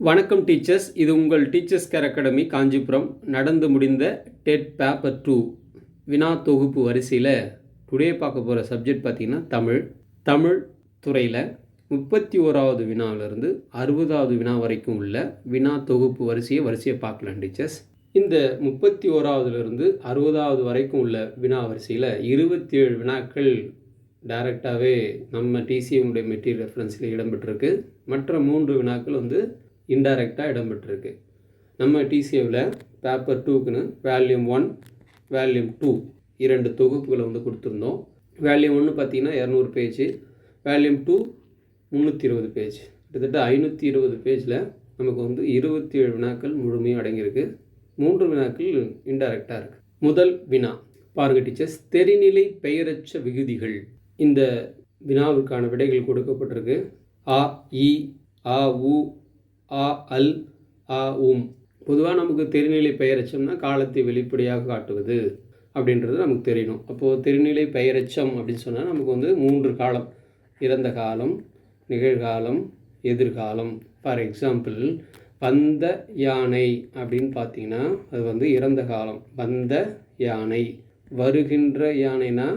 வணக்கம் டீச்சர்ஸ், இது உங்கள் டீச்சர்ஸ் கேர் அகாடமி காஞ்சிபுரம். நடந்து முடிந்த டெட் பேப்பர் 2 வினா தொகுப்பு வரிசையில் டுடே பார்க்க போகிற சப்ஜெக்ட் பார்த்திங்கன்னா தமிழ் துறையில் 31வது வினாவிலிருந்து 60வது வினா வரைக்கும் உள்ள வினா தொகுப்பு வரிசையை பார்க்கலாம் டீச்சர்ஸ். இந்த 31வதுலேருந்து 60வது வரைக்கும் உள்ள வினா வரிசையில் 27 வினாக்கள் டைரெக்டாகவே நம்ம டிசிஎம்முடைய மெட்டீரியல் ரெஃபரன்ஸில் இடம்பெற்றிருக்கு. மற்ற 3 வினாக்கள் இன்டைரக்டாக இடம்பெற்றிருக்கு. நம்ம டிசிஎவில் பேப்பர் 2க்குன்னு வேல்யூம் 1 வேல்யூம் 2 2 தொகுப்புகளை கொடுத்துருந்தோம். வேல்யூம் 1 பார்த்திங்கன்னா 200 பேஜ், வேல்யூம் 2 320 பேஜ், கிட்டத்தட்ட 520 பேஜில் நமக்கு 27 வினாக்கள் முழுமையாக அடங்கியிருக்கு. 3 வினாக்கள் இன்டைரக்டாக இருக்குது. முதல் வினா பாருங்கள் டீச்சர்ஸ், தெரிநிலை பெயரச்ச விகுதிகள். இந்த வினாவுக்கான விடைகள் கொடுக்கப்பட்டிருக்கு. அ, இ, ஆ, உ, ஆ, அல், ஆ, உம். பொதுவாக நமக்கு தெரிநிலை பெயரச்சம்னா காலத்தை வெளிப்படையாக காட்டுவது அப்படின்றது நமக்கு தெரியணும். அப்போது தெரிநிலை பெயரச்சம் அப்படின்னு சொன்னால் நமக்கு 3 காலம்: இறந்த காலம், நிகழ்காலம், எதிர்காலம். ஃபார் எக்ஸாம்பிள், வந்த யானை அப்படின்னு பார்த்தீங்கன்னா அது இறந்த காலம். வந்த யானை. வருகின்ற யானைனா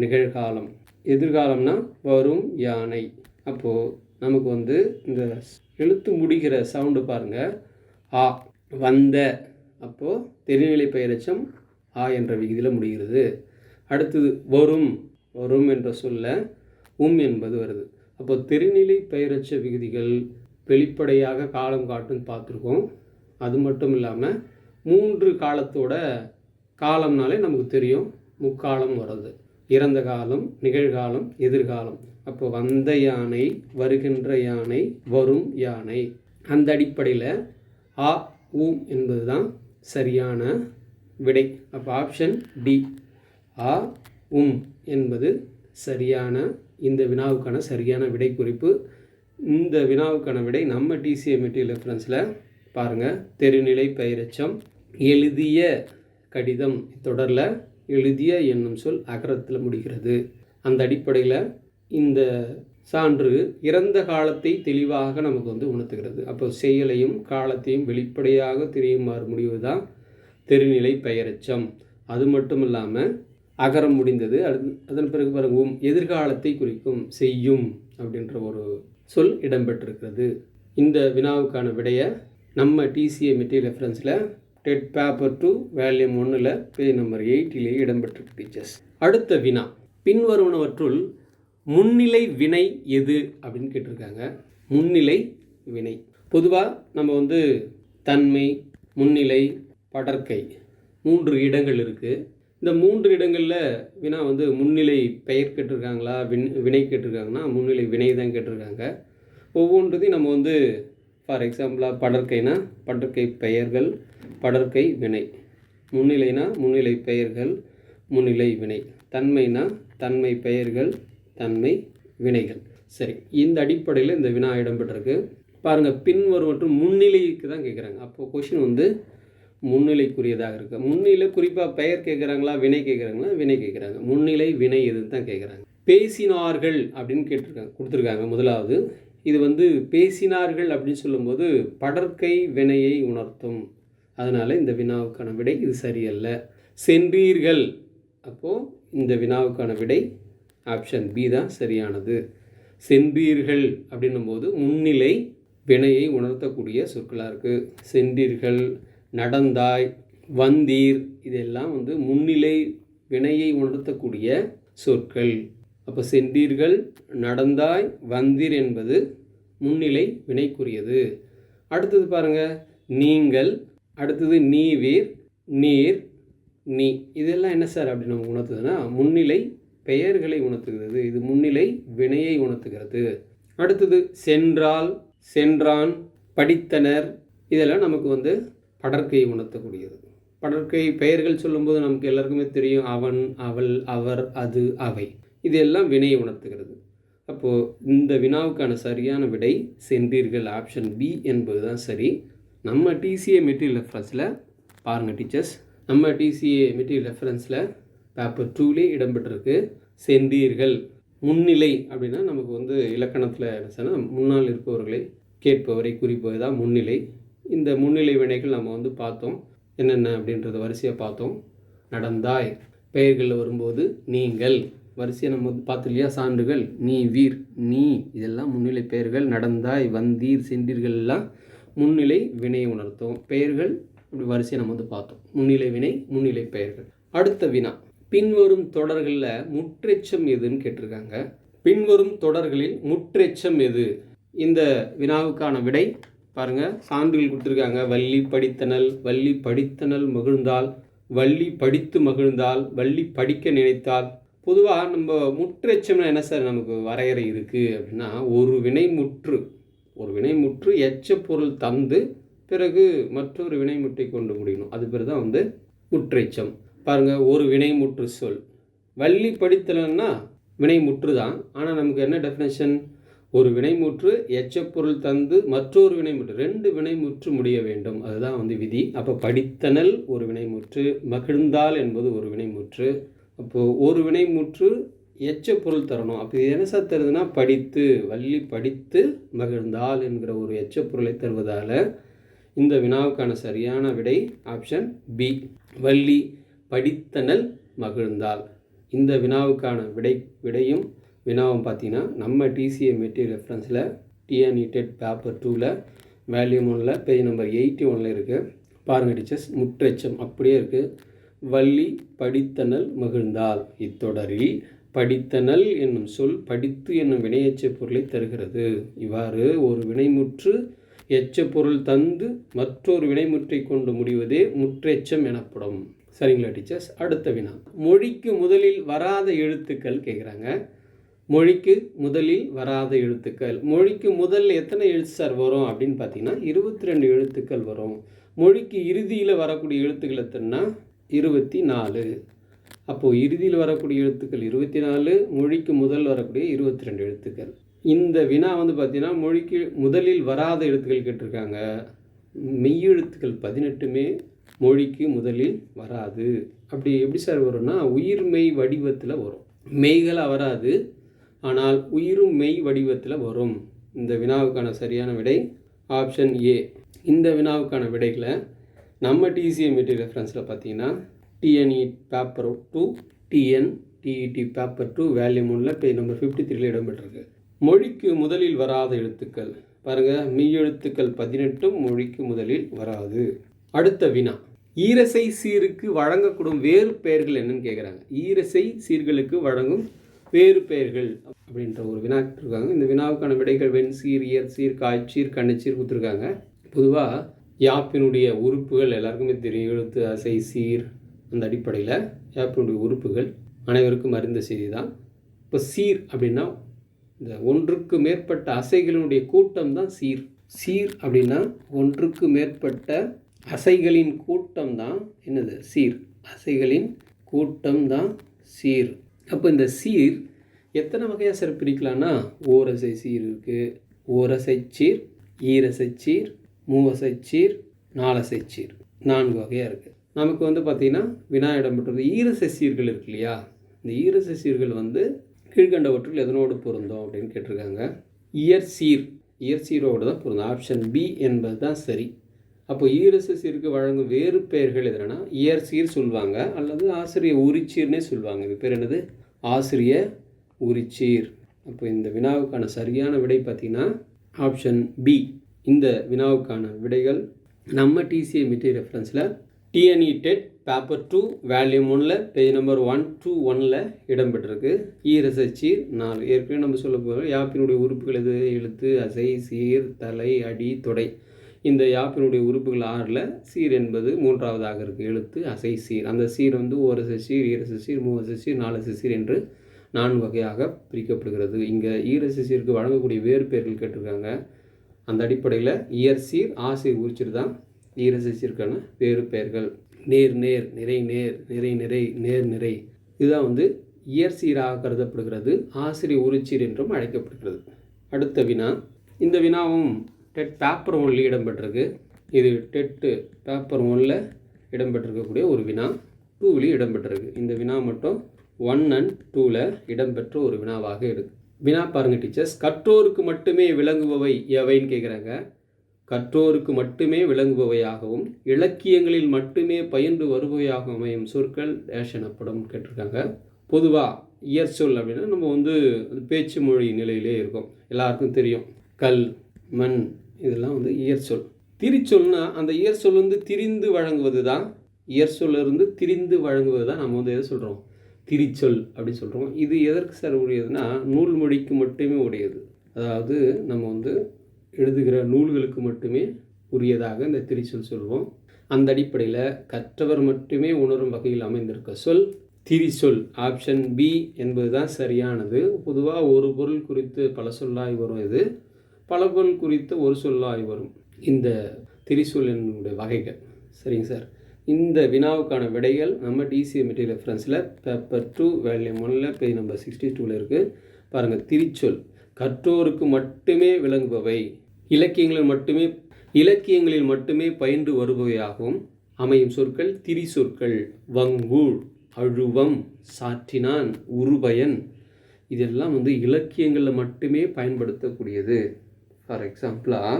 நிகழ்காலம். எதிர்காலம்னா வரும் யானை. அப்போது நமக்கு இந்த எழுத்து முடிகிற சவுண்டு பாருங்கள், ஆ. வந்த, அப்போது தெரிநிலை பெயரச்சம் ஆ என்ற விகுதியில் முடிகிறது. அடுத்தது வரும் என்ற சொல்ல என்பது வருது. அப்போது தெரிநிலை பெயரச்ச விகுதிகள் வெளிப்படையாக காலம் காட்டுன்னு பார்த்துருக்கோம். அது மட்டும் இல்லாமல் 3 காலத்தோட காலம்னாலே நமக்கு தெரியும், முக்காலம் வருது. இறந்த காலம், நிகழ்காலம், எதிர்காலம். அப்போ வந்த யானை, வருகின்ற யானை, வரும் யானை. அந்த அடிப்படையில் ஆ, உம் என்பது தான் சரியான விடை. அப்போ ஆப்ஷன் டி, ஆ, உம் என்பது சரியான, இந்த வினாவுக்கான சரியான விடை குறிப்பு. இந்த வினாவுக்கான விடை நம்ம டிசிஎம் மெட்டீரியல் ரெஃபரன்ஸில் பாருங்கள். தெரிநிலை பெயரச்சம். எழுதிய கடிதம் தொடரில் எழுதிய என்னும் சொல் அகரத்தில் முடிகிறது. அந்த அடிப்படையில் இந்த சான்று இறந்த காலத்தை தெளிவாக நமக்கு உணர்த்துகிறது. அப்போ செயலையும் காலத்தையும் வெளிப்படையாக தெரியுமாறு முடிவுதான் தெரிநிலை பெயரச்சம். அது மட்டும் இல்லாமல் அகரம் முடிந்தது. அதன் பிறகு பாருங்க, எதிர்காலத்தை குறிக்கும் செய்யும் அப்படின்ற ஒரு சொல் இடம்பெற்றிருக்கிறது. இந்த வினாவுக்கான விடையை நம்ம டிசிஏ மெட்டீரியல் ரெஃபரன்ஸில் டெட் பேப்பர் 2 வேல்யூம் 1 பேஜ் நம்பர் 8 இடம்பெற்றிருக்கு டீச்சர்ஸ். அடுத்த வினா, பின்வருவனவற்றுள் முன்னிலை வினை எது அப்படின்னு கேட்டிருக்காங்க. முன்னிலை வினை பொதுவாக நம்ம தன்மை, முன்னிலை, படர்க்கை 3 இடங்கள் இருக்குது. இந்த 3 இடங்களில் வினா முன்னிலை பெயர் கேட்டிருக்காங்களா, வினை கேட்டிருக்காங்கன்னா முன்னிலை வினை தான் கேட்டிருக்காங்க. ஒவ்வொன்றதையும் நம்ம ஃபார் எக்ஸாம்பிளாக படர்க்கைனா படர்க்கை பெயர்கள், படர்க்கை வினை. முன்னிலைனா முன்னிலை பெயர்கள், முன்னிலை வினை. தன்மைனா தன்மை பெயர்கள், தன்மை வினைகள். சரி, இந்த அடிப்படையில் இந்த வினா இடம்பெற்றிருக்கு. பாருங்கள், பின்வரும் மற்றும் முன்னிலைக்கு தான் கேட்குறாங்க. அப்போது கொஷின் முன்னிலைக்குரியதாக இருக்குது. முன்னிலை குறிப்பாக பெயர் கேட்குறாங்களா, வினை கேட்குறாங்களா? வினை கேட்குறாங்க. முன்னிலை வினை எதுன்னு தான் கேட்குறாங்க. பேசினார்கள் அப்படின்னு கொடுத்துருக்காங்க. முதலாவது இது பேசினார்கள் அப்படின்னு சொல்லும்போது படர்க்கை வினையை உணர்த்தும். அதனால் இந்த வினாவுக்கான விடை இது சரியல்ல. சென்றீர்கள், அப்போது இந்த வினாவுக்கான விடை ஆப்ஷன் பி தான் சரியானது. சென்றீர்கள் அப்படின்னும் போது முன்னிலை வினையை உணர்த்தக்கூடிய சொற்களாக இருக்குது. சென்றீர்கள், நடந்தாய், வந்தீர், இதெல்லாம் முன்னிலை வினையை உணர்த்தக்கூடிய சொற்கள். அப்போ சென்றீர்கள், நடந்தாய், வந்தீர் என்பது முன்னிலை வினைக்குரியது. அடுத்தது பாருங்கள், நீங்கள். அடுத்தது நீவீர், நீர், நீ. இதெல்லாம் என்ன சார் அப்படின்னு நம்ம உணர்த்துதுன்னா முன்னிலை பெயர்களை உணர்த்துகிறது. இது முன்னிலை வினையை உணர்த்துகிறது. அடுத்தது சென்றால், சென்றான், படித்தனர், இதெல்லாம் நமக்கு படர்க்கையை உணர்த்தக்கூடியது. படர்க்கை பெயர்கள் சொல்லும்போது நமக்கு எல்லாருக்குமே தெரியும், அவன், அவள், அவர், அது, அவை. இதெல்லாம் வினையை உணர்த்துகிறது. அப்போது இந்த வினாவுக்கான சரியான விடை சென்றீர்கள், ஆப்ஷன் பி என்பது தான் சரி. நம்ம டிசிஏ மெட்டீரியல் ரெஃபரன்ஸில் பாருங்கள் டீச்சர்ஸ், நம்ம டிசிஏ மெட்டீரியல் ரெஃபரன்ஸில் பேப்பர் 2 இடம்பெற்றிருக்கு. சென்றீர்கள் முன்னிலை அப்படின்னா நமக்கு இலக்கணத்தில் என்ன சொன்னால் முன்னால் இருப்பவர்களை கேட்பவரை குறிப்பது தான் முன்னிலை. இந்த முன்னிலை வினைகள் நம்ம வந்து பார்த்தோம், என்னென்ன அப்படின்றத வரிசையாக பார்த்தோம். நடந்தாய், பெயர்களில் வரும்போது நீங்கள், வரிசையை நம்ம பார்த்து இல்லையா, சான்றுகள் நீ, வீர், நீ, இதெல்லாம் முன்னிலை பெயர்கள். நடந்தாய், வந்தீர், சென்றீர்கள் எல்லாம் முன்னிலை வினையை உணர்த்தும் பெயர்கள். இப்படி வரிசையை நம்ம வந்து பார்த்தோம், முன்னிலை வினை, முன்னிலை பெயர்கள். அடுத்த வினா, பின்வரும் தொடர்களில் முற்றெச்சம் எதுன்னு கேட்டிருக்காங்க. பின்வரும் தொடர்களில் முற்றெச்சம் எது? இந்த வினாவுக்கான விடை பாருங்கள், சான்றுகள் கொடுத்துருக்காங்க. வள்ளி படித்தனல், வள்ளி படித்தனல் மகிழ்ந்தால், வள்ளி படித்து மகிழ்ந்தால், வள்ளி படிக்க நினைத்தால். பொதுவாக நம்ம முற்றெச்சம்னா என்ன சார் நமக்கு வரையறை இருக்குது அப்படின்னா, ஒரு வினைமுற்று எச்ச பொருள் தந்து பிறகு மற்றொரு வினைமுற்றை கொண்டு முடியணும். அது பேர் தான் வந்து முற்றெச்சம். பாருங்கள், ஒரு வினைமுற்று சொல். வள்ளி படித்தலன்னா வினைமுற்று தான். ஆனால் நமக்கு என்ன டெஃபினேஷன்? ஒரு வினைமுற்று எச்சப்பொருள் தந்து மற்றொரு வினைமுற்று, 2 வினைமுற்று முடிய வேண்டும். அதுதான் வந்து விதி. அப்போ படித்தனல் ஒரு வினைமுற்று, மகிழ்ந்தால் என்பது ஒரு வினைமுற்று. அப்போது ஒரு வினைமுற்று எச்சப்பொருள் தரணும். அப்போ இது என்ன சார் தருதுன்னா, படித்து, வள்ளி படித்து மகிழ்ந்தால் என்கிற ஒரு எச்சப்பொருளை தருவதால் இந்த வினாவுக்கான சரியான விடை ஆப்ஷன் பி, வள்ளி படித்தனல் மகிழ்ந்தால். இந்த வினாவுக்கான விடையும் வினாவும் பார்த்தீங்கன்னா நம்ம டிசிஏ மெட்டீரியல் ரெஃபரன்ஸில் டிஎன்இ டெட் பேப்பர் 2ல் வேல்யூம் 1ல் பேஜ் நம்பர் 81 இருக்குது. பாருங்கள் டீச்சர்ஸ், முற்றெச்சம் அப்படியே இருக்குது. வள்ளி படித்தனல் மகிழ்ந்தால். இத்தொடரில் படித்தனல் என்னும் சொல் படித்து என்னும் வினையெச்ச பொருளை தருகிறது. இவ்வாறு ஒரு வினைமுற்று எச்ச பொருள் தந்து மற்றொரு வினைமுற்றை கொண்டு முடிவதே முற்றெச்சம் எனப்படும். சரிங்களா டீச்சர்ஸ்? அடுத்த வினா, மொழிக்கு முதலில் வராத எழுத்துக்கள் கேட்குறாங்க. மொழிக்கு முதலில் வராத எழுத்துக்கள். மொழிக்கு முதல்ல எத்தனை எழுத்து சார் வரும் அப்படின்னு பார்த்தீங்கன்னா 22 எழுத்துக்கள் வரும். மொழிக்கு இறுதியில் வரக்கூடிய எழுத்துக்கள் எத்தனைனா 24. அப்போது இறுதியில் வரக்கூடிய எழுத்துக்கள் 24, மொழிக்கு முதல் வரக்கூடிய 22 எழுத்துக்கள். இந்த வினா வந்து பார்த்திங்கன்னா மொழிக்கு முதலில் வராத எழுத்துக்கள் கேட்டிருக்காங்க. மெய்யெழுத்துக்கள் 18மே மொழிக்கு முதலில் வராது. அப்படி எப்படி சார் வரும்னா, உயிர்மெய் வடிவத்தில் வரும். மெய்களாக வராது, ஆனால் உயிரும் மெய் வடிவத்தில் வரும். இந்த வினாவுக்கான சரியான விடை ஆப்ஷன் ஏ. இந்த வினாவுக்கான விடைகளை நம்ம டிசிஏ மெட்டீரியல் ரெஃபரன்ஸில் பார்த்தீங்கன்னா TNE paper 2, TNTET paper 2 volume 1ல் பேஜ் நம்பர் 53ல் இடம்பெற்றிருக்கு. மொழிக்கு முதலில் வராத எழுத்துக்கள் பாருங்கள், மெய்யெழுத்துக்கள் 18 மொழிக்கு முதலில் வராது. அடுத்த வினா, ஈரசை சீருக்கு வழங்கக்கூடும் வேறு பெயர்கள் என்னன்னு கேட்குறாங்க. ஈரசை சீர்களுக்கு வழங்கும் வேறு பெயர்கள் அப்படின்ற ஒரு வினா இருக்காங்க. இந்த வினாவுக்கான விடைகள் வெண்சீர், இயற்சீர், காய்ச்சீர், கண்ணுச்சீர் கொடுத்துருக்காங்க. பொதுவாக யாப்பினுடைய உறுப்புகள் எல்லாருக்குமே தெரியும், எழுத்து, அசை, சீர். அந்த அடிப்படையில் யாப்பினுடைய உறுப்புகள் அனைவருக்கும் அறிந்த செய்தி தான். இப்போ சீர் அப்படின்னா இந்த ஒன்றுக்கு மேற்பட்ட அசைகளினுடைய கூட்டம் தான் சீர். சீர் அப்படின்னா ஒன்றுக்கு மேற்பட்ட அசைகளின் கூட்டம் தான் என்னது? சீர். அசைகளின் கூட்டம் தான் சீர். அப்போ இந்த சீர் எத்தனை வகையாக சார் பிரிக்கலான்னா, ஓரசை சீர் இருக்குது, ஓரசை சீர், ஈரசை சீர், மூவசை சீர், நாலசை சீர், 4 வகையாக இருக்குது. நமக்கு வந்து பார்த்திங்கன்னா வினா இடம்பெற்றது ஈரசை சீர்கள் இருக்கு இல்லையா? இந்த ஈரசை சீர்கள் வந்து கீழ்கண்டவற்றில் எதனோடு பொருந்தோம் அப்படின்னு கேட்டிருக்காங்க. இயற்சீர், இயற்சீரோடு தான் பொருந்தும். ஆப்ஷன் பி என்பது தான் சரி. அப்போ ஈரசை சீருக்கு வழங்கும் வேறு பெயர்கள் எதுனா இயற்சீர் சொல்லுவாங்க, அல்லது ஆசிரிய உரிச்சீர்னே சொல்லுவாங்க. இது பேர் என்னது? ஆசிரிய உரிச்சீர். அப்போ இந்த வினாவுக்கான சரியான விடை பார்த்திங்கன்னா ஆப்ஷன் பி. இந்த வினாவுக்கான விடைகள் நம்ம டிசிஏ மெட்டீரியல் ரெஃபரன்ஸில் டிஎன்இ டெட் பேப்பர் 2 வேல்யூம் 1ல் பேஜ் நம்பர் 121ல் இடம்பெற்றிருக்கு. ஈரசை சீர் 4. ஏற்கனவே நம்ம சொல்ல போகிறோம் யாப்பினுடைய உறுப்புகள் எது? எழுத்து, அசை, சீர், தலை, அடி, தொடை. இந்த யாப்பினுடைய உறுப்புகள் 6ல் சீர் என்பது 3வதாக இருக்குது. எழுத்து, அசை, சீர். அந்த சீர் வந்து ஓரசை சீர், ஈரசை சீர், மூவசை சீர், நாலசை சீர் என்று 4 வகையாக பிரிக்கப்படுகிறது. இங்கே ஈரசை சீருக்கு வழங்கக்கூடிய வேறு பெயர்கள் கேட்டிருக்காங்க. அந்த அடிப்படையில் இயற்சீர், ஆசிரியர் உரிச்சீர் தான் ஈரசை சீருக்கான வேறு பெயர்கள். நேர் நேர், நிறை நேர், நிறை நிறை, நேர் நிறை, இதுதான் வந்து இயற்சீராக கருதப்படுகிறது. ஆசிரியர் உரிச்சீர் என்றும் அழைக்கப்படுகிறது. அடுத்த வினா, இந்த வினாவும் டெட் பேப்பர் 1ல் இடம்பெற்றிருக்கு. இது டெட்டு பேப்பர் 1ல் இடம்பெற்றிருக்கக்கூடிய ஒரு வினா. 2லையும் இடம்பெற்றிருக்கு. இந்த வினா மட்டும் 1 and 2ல் இடம்பெற்ற ஒரு வினாவாக வினா பாருங்கள் டீச்சர்ஸ். கற்றோருக்கு மட்டுமே விளங்குபவை எவைன்னு கேட்குறாங்க. கற்றோருக்கு மட்டுமே விளங்குபவையாகவும் இலக்கியங்களில் மட்டுமே பயின்று வருபவையாகவும் அமையும் சொற்கள் டேஷ் எனப்படும் கேட்டிருக்காங்க. பொதுவாக இயற்சொல் அப்படின்னா நம்ம பேச்சு மொழி நிலையிலே இருக்கும், எல்லாருக்கும் தெரியும். கல், மண் இதெல்லாம் இயற்சொல். திரிச்சொல்னா அந்த இயற்சொல் திரிந்து வழங்குவது தான். இயற்சொல்லிருந்து திரிந்து வழங்குவது தான் நம்ம எதை சொல்கிறோம், திரிச்சொல் அப்படின்னு சொல்கிறோம். இது எதற்கு சார் உரியதுன்னா நூல் மொழிக்கு மட்டுமே உடையது. அதாவது நம்ம எழுதுகிற நூல்களுக்கு மட்டுமே உரியதாக இந்த திரிச்சொல் சொல்வோம். அந்த அடிப்படையில் கற்றவர் மட்டுமே உணரும் வகையில் அமைந்திருக்க சொல் திரிசொல். ஆப்ஷன் பி என்பது தான் சரியானது. பொதுவாக ஒரு பொருள் குறித்து பல சொல்லாய் வரும், இது பல பொருள் குறித்து ஒரு சொல்லாய் வரும் இந்த திரிசொல் என்னுடைய வகைகள். சரிங்க சார். இந்த வினாவுக்கான விடைகள் நம்ம டிசிஏ மெட்டீரியல் ரெஃபரன்ஸில் பேப்பர் 2 வால்யூம் 1 பேஜ் நம்பர் 62 இருக்குது. பாருங்கள். திரிச்சொல் கற்றோருக்கு மட்டுமே விளங்குபவை, இலக்கியங்களில் மட்டுமே பயின்று வருபவையாகவும் அமையும் சொற்கள் திரிசொற்கள். வங்கூழ், அழுவம், சாற்றினான், உருபயன் இதெல்லாம் இலக்கியங்களில் மட்டுமே பயன்படுத்தக்கூடியது. ஃபார் எக்ஸாம்பிளாக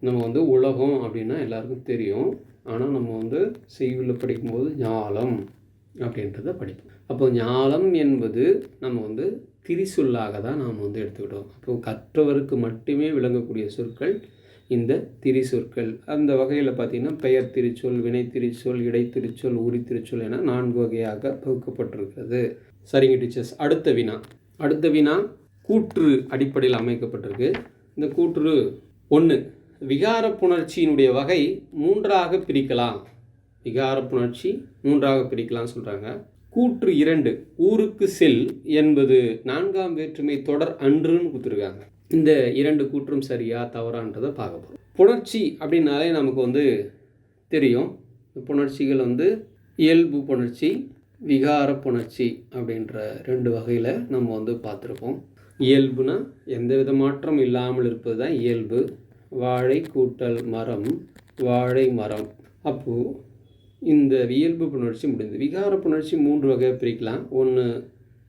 நம்ம உலகம் அப்படின்னா எல்லாருக்கும் தெரியும். ஆனால் நம்ம செய்யுளில் படிக்கும்போது ஞாலம் அப்படின்றத படிப்போம். அப்போ ஞாலம் என்பது நம்ம திரிசொல்லாக தான் நாம் எடுத்துக்கிட்டோம். அப்போது கற்றவருக்கு மட்டுமே விளங்கக்கூடிய சொற்கள் இந்த திரிசொற்கள். அந்த வகையில் பார்த்திங்கன்னா பெயர் திரிச்சொல், வினை திரிச்சொல், இடைத்திரிச்சொல், உரி திரிச்சொல் என 4 வகையாக பகுக்கப்பட்டிருக்கிறது. சரிங்க டீச்சர்ஸ். அடுத்த வினா கூற்று அடிப்படையில் அமைக்கப்பட்டிருக்கு. இந்த கூற்று 1, விகார புணர்ச்சியினுடைய வகை 3ஆக பிரிக்கலாம். விகார புணர்ச்சி 3ஆக பிரிக்கலாம் சொல்கிறாங்க. கூற்று 2, ஊருக்கு செல் என்பது 4ஆம் வேற்றுமை தொடர் அன்றுன்னு கொடுத்துருக்காங்க. இந்த 2 கூற்றும் சரியா தவறான்றதை பார்க்க போகிறோம். புணர்ச்சி அப்படின்னாலே நமக்கு தெரியும். புணர்ச்சிகள் இயல்பு புணர்ச்சி, விகார புணர்ச்சி அப்படின்ற 2 வகையில் நம்ம பார்த்துருப்போம். இயல்புனா எந்த வித மாற்றம் இல்லாமல் இருப்பது தான் இயல்பு. வாழை கூட்டல் மரம், வாழை மரம். அப்போது இந்த இயல்பு புணர்ச்சி முடிந்து. விகார புணர்ச்சி 3 வகையாக பிரிக்கலாம். 1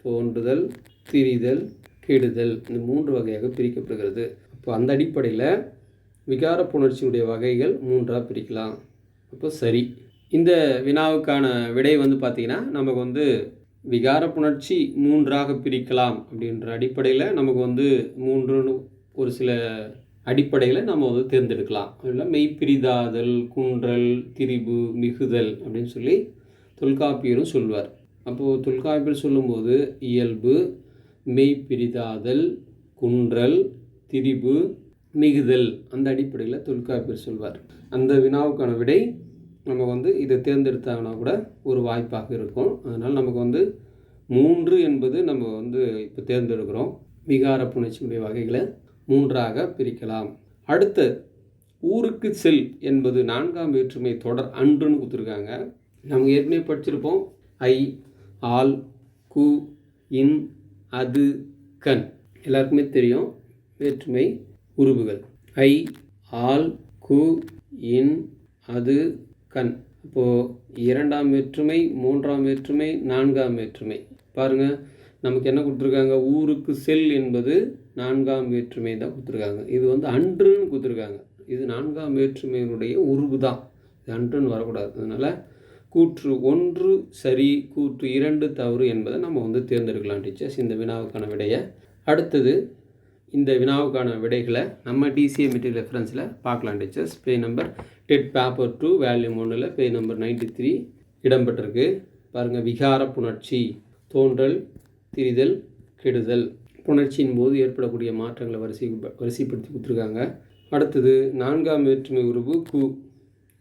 தோன்றுதல், திரிதல், கெடுதல். இந்த 3 வகையாக பிரிக்கப்படுகிறது. அப்போ அந்த அடிப்படையில் விகார புணர்ச்சியுடைய வகைகள் 3ஆக பிரிக்கலாம். அப்போ சரி. இந்த வினாவுக்கான விடை பார்த்திங்கன்னா நமக்கு விகார புணர்ச்சி 3ஆக பிரிக்கலாம் அப்படின்ற அடிப்படையில் நமக்கு 3 ஒரு சில அடிப்படையில் நம்ம தேர்ந்தெடுக்கலாம். அதில் மெய்ப்பிரிதாதல், குன்றல், திரிபு, மிகுதல் அப்படின்னு சொல்லி தொல்காப்பியரும் சொல்வார். அப்போது தொல்காப்பியர் சொல்லும்போது இயல்பு, மெய்ப்பிரிதாதல், குன்றல், திரிபு, மிகுதல் அந்த அடிப்படையில் தொல்காப்பியர் சொல்வார். அந்த வினாவுக்கான விடை நம்ம இதை தேர்ந்தெடுத்தாங்கன்னா கூட ஒரு வாய்ப்பாக இருக்கும். அதனால் நமக்கு 3 என்பது நம்ம இப்போ தேர்ந்தெடுக்கிறோம். விகார புணர்ச்சியுடைய வகைகளை 3ஆக பிரிக்கலாம். அடுத்த ஊருக்கு செல் என்பது 4ஆம் வேற்றுமை தொடர் அன்றுன்னு கொடுத்துருக்காங்க. நம்ம ஏற்கனவே படிச்சிருப்போம். ஐ, ஆல், கு, இன், அது, கண் எல்லாருக்குமே தெரியும் வேற்றுமை உருபுகள். ஐ, ஆல், கு, இன், அது, கண். அப்போது 2ஆம் வேற்றுமை, 3ஆம் வேற்றுமை, 4ஆம் வேற்றுமை. பாருங்கள், நமக்கு என்ன கொடுத்துருக்காங்க, ஊருக்கு செல் என்பது 4ஆம் வேற்றுமை தான் கொடுத்துருக்காங்க. இது அன்றுன்னு கொடுத்துருக்காங்க. இது 4ஆம் வேற்றுமையினுடைய உருவு தான், இது அன்றுன்னு வரக்கூடாது. அதனால் கூற்று 1 சரி, கூற்று 2 தவறு என்பதை நம்ம தேர்ந்தெடுக்கலாம் டீச்சர்ஸ் இந்த வினாவுக்கான விடையை. அடுத்தது இந்த வினாவுக்கான விடைகளை நம்ம டிசிஏ மெட்டீரியல் ரெஃபரன்ஸில் பார்க்கலாம் teachers. Page number dead paper 2 volume 1 page number 93 இடம்பெற்றிருக்கு. பாருங்கள். விகார புணர்ச்சி தோன்றல், திரிதல், கெடுதல். புணர்ச்சியின் போது ஏற்படக்கூடிய மாற்றங்களை வரிசைப்படுத்தி கொடுத்துருக்காங்க. அடுத்தது 4ஆம் வேற்றுமை உருவு கு.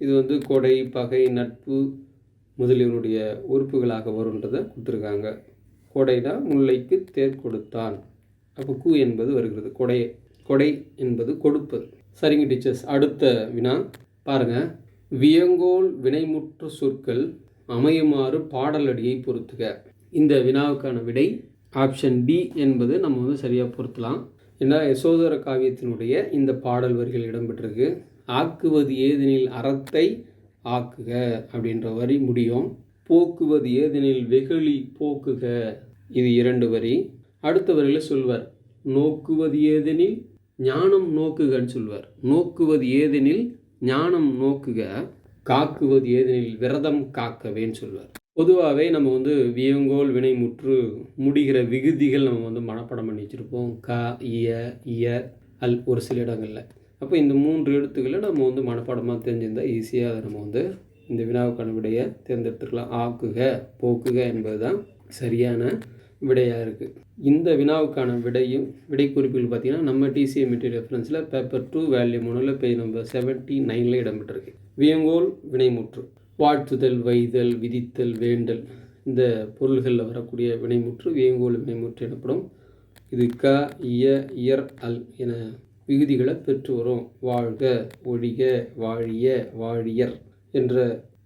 இது கொடை, பகை, நட்பு முதலியவருடைய உறுப்புகளாக வருன்றதை கொடுத்துருக்காங்க. கொடைனா முல்லைக்கு தேர் கொடுத்தான். அப்போ கு என்பது வருகிறது. கொடை என்பது கொடுப்பது. சரிங்க டீச்சர்ஸ். அடுத்த வினா பாருங்கள். வியங்கோல் வினைமுற்று சொற்கள் அமையுமாறு பாடலடியை பொறுத்துக. இந்த வினாவுக்கான விடை ஆப்ஷன் டி என்பது நம்ம சரியாக பொருத்தலாம். ஏன்னா யசோதர காவியத்தினுடைய இந்த பாடல் வரிகள் இடம்பெற்றிருக்கு. ஆக்குவது ஏதெனில் அறத்தை ஆக்குக அப்படின்ற வரி முடியும். போக்குவது ஏதெனில் வெகுளி போக்குக, இது 2 வரி. அடுத்த வரியில் சொல்வார், நோக்குவது ஏதெனில் ஞானம் நோக்குகன்னு சொல்லுவார். நோக்குவது ஏதெனில் ஞானம் நோக்குக, காக்குவது ஏதெனில் விரதம் காக்கவேன்னு சொல்லுவார். பொதுவாகவே நம்ம வியங்கோல் வினைமுற்று முடிகிற விகுதிகள் நம்ம மனப்பாடம் பண்ணி வச்சுருப்போம். க, இய, இய, அல் ஒரு சில இடங்களில். அப்போ இந்த 3 எழுத்துக்களை நம்ம மனப்பாடமாக தெரிஞ்சிருந்தால் ஈஸியாக அதை நம்ம இந்த வினாவுக்கான விடையை தேர்ந்தெடுத்துக்கலாம். ஆக்குக, போக்குக என்பது தான் சரியான விடையாக இருக்குது. இந்த வினாவுக்கான விடை குறிப்புகள் பார்த்திங்கன்னா நம்ம டிசிஏ மெட்டீரியல் ரெஃபரன்ஸில் பேப்பர் 2 வால்யூம் 1 பேஜ் நம்பர் 79 இடம்பெற்றிருக்கு. வியங்கோல் வினைமுற்று வாழ்த்துதல், வைதல், விதித்தல், வேண்டல் இந்த பொருள்களில் வரக்கூடிய வினைமுற்று வியங்கோல் வினைமுற்று எனப்படும். இது க, இய, இயர், அல் என விகுதிகளை பெற்று வரும். வாழ்க, ஒழிக, வாழிய, வாழியர் என்ற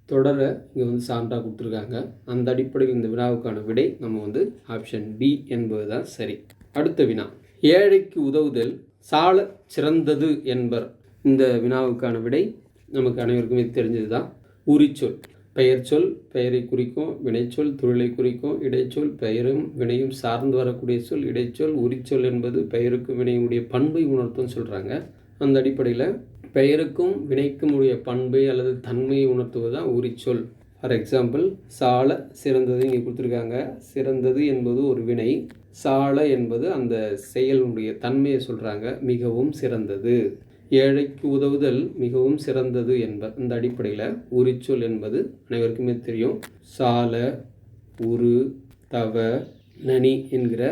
தொடரை இங்கே சான்றாக கொடுத்துருக்காங்க. அந்த அடிப்படையில் இந்த வினாவுக்கான விடை நம்ம ஆப்ஷன் பி என்பது தான் சரி. அடுத்த வினா, ஏழைக்கு உதவுதல் சால சிறந்தது என்பர். இந்த வினாவுக்கான விடை நமக்கு அனைவருக்குமே தெரிஞ்சது தான். உரிச்சொல் பெயர் சொல், பெயரை குறிக்கும். வினைச்சொல் தொழிலை குறிக்கும். இடைச்சொல் பெயரும் வினையும் சார்ந்து வரக்கூடிய சொல் இடைச்சொல். உரிச்சொல் என்பது பெயருக்கும் வினையுடைய பண்பை உணர்த்தும்னு சொல்கிறாங்க. அந்த அடிப்படையில் பெயருக்கும் வினைக்கும் உடைய பண்பை அல்லது தன்மையை உணர்த்துவது தான் உரிச்சொல். ஃபார் எக்ஸாம்பிள், சால சிறந்தது இங்கே கொடுத்துருக்காங்க. சிறந்தது என்பது ஒரு வினை, சால என்பது அந்த செயலுடைய தன்மையை சொல்கிறாங்க. மிகவும் சிறந்தது, ஏழைக்கு உதவுதல் மிகவும் சிறந்தது என்பது. இந்த அடிப்படையில் உரிச்சொல் என்பது அனைவருக்குமே தெரியும். சால, உரு, தவ, நனி என்கிற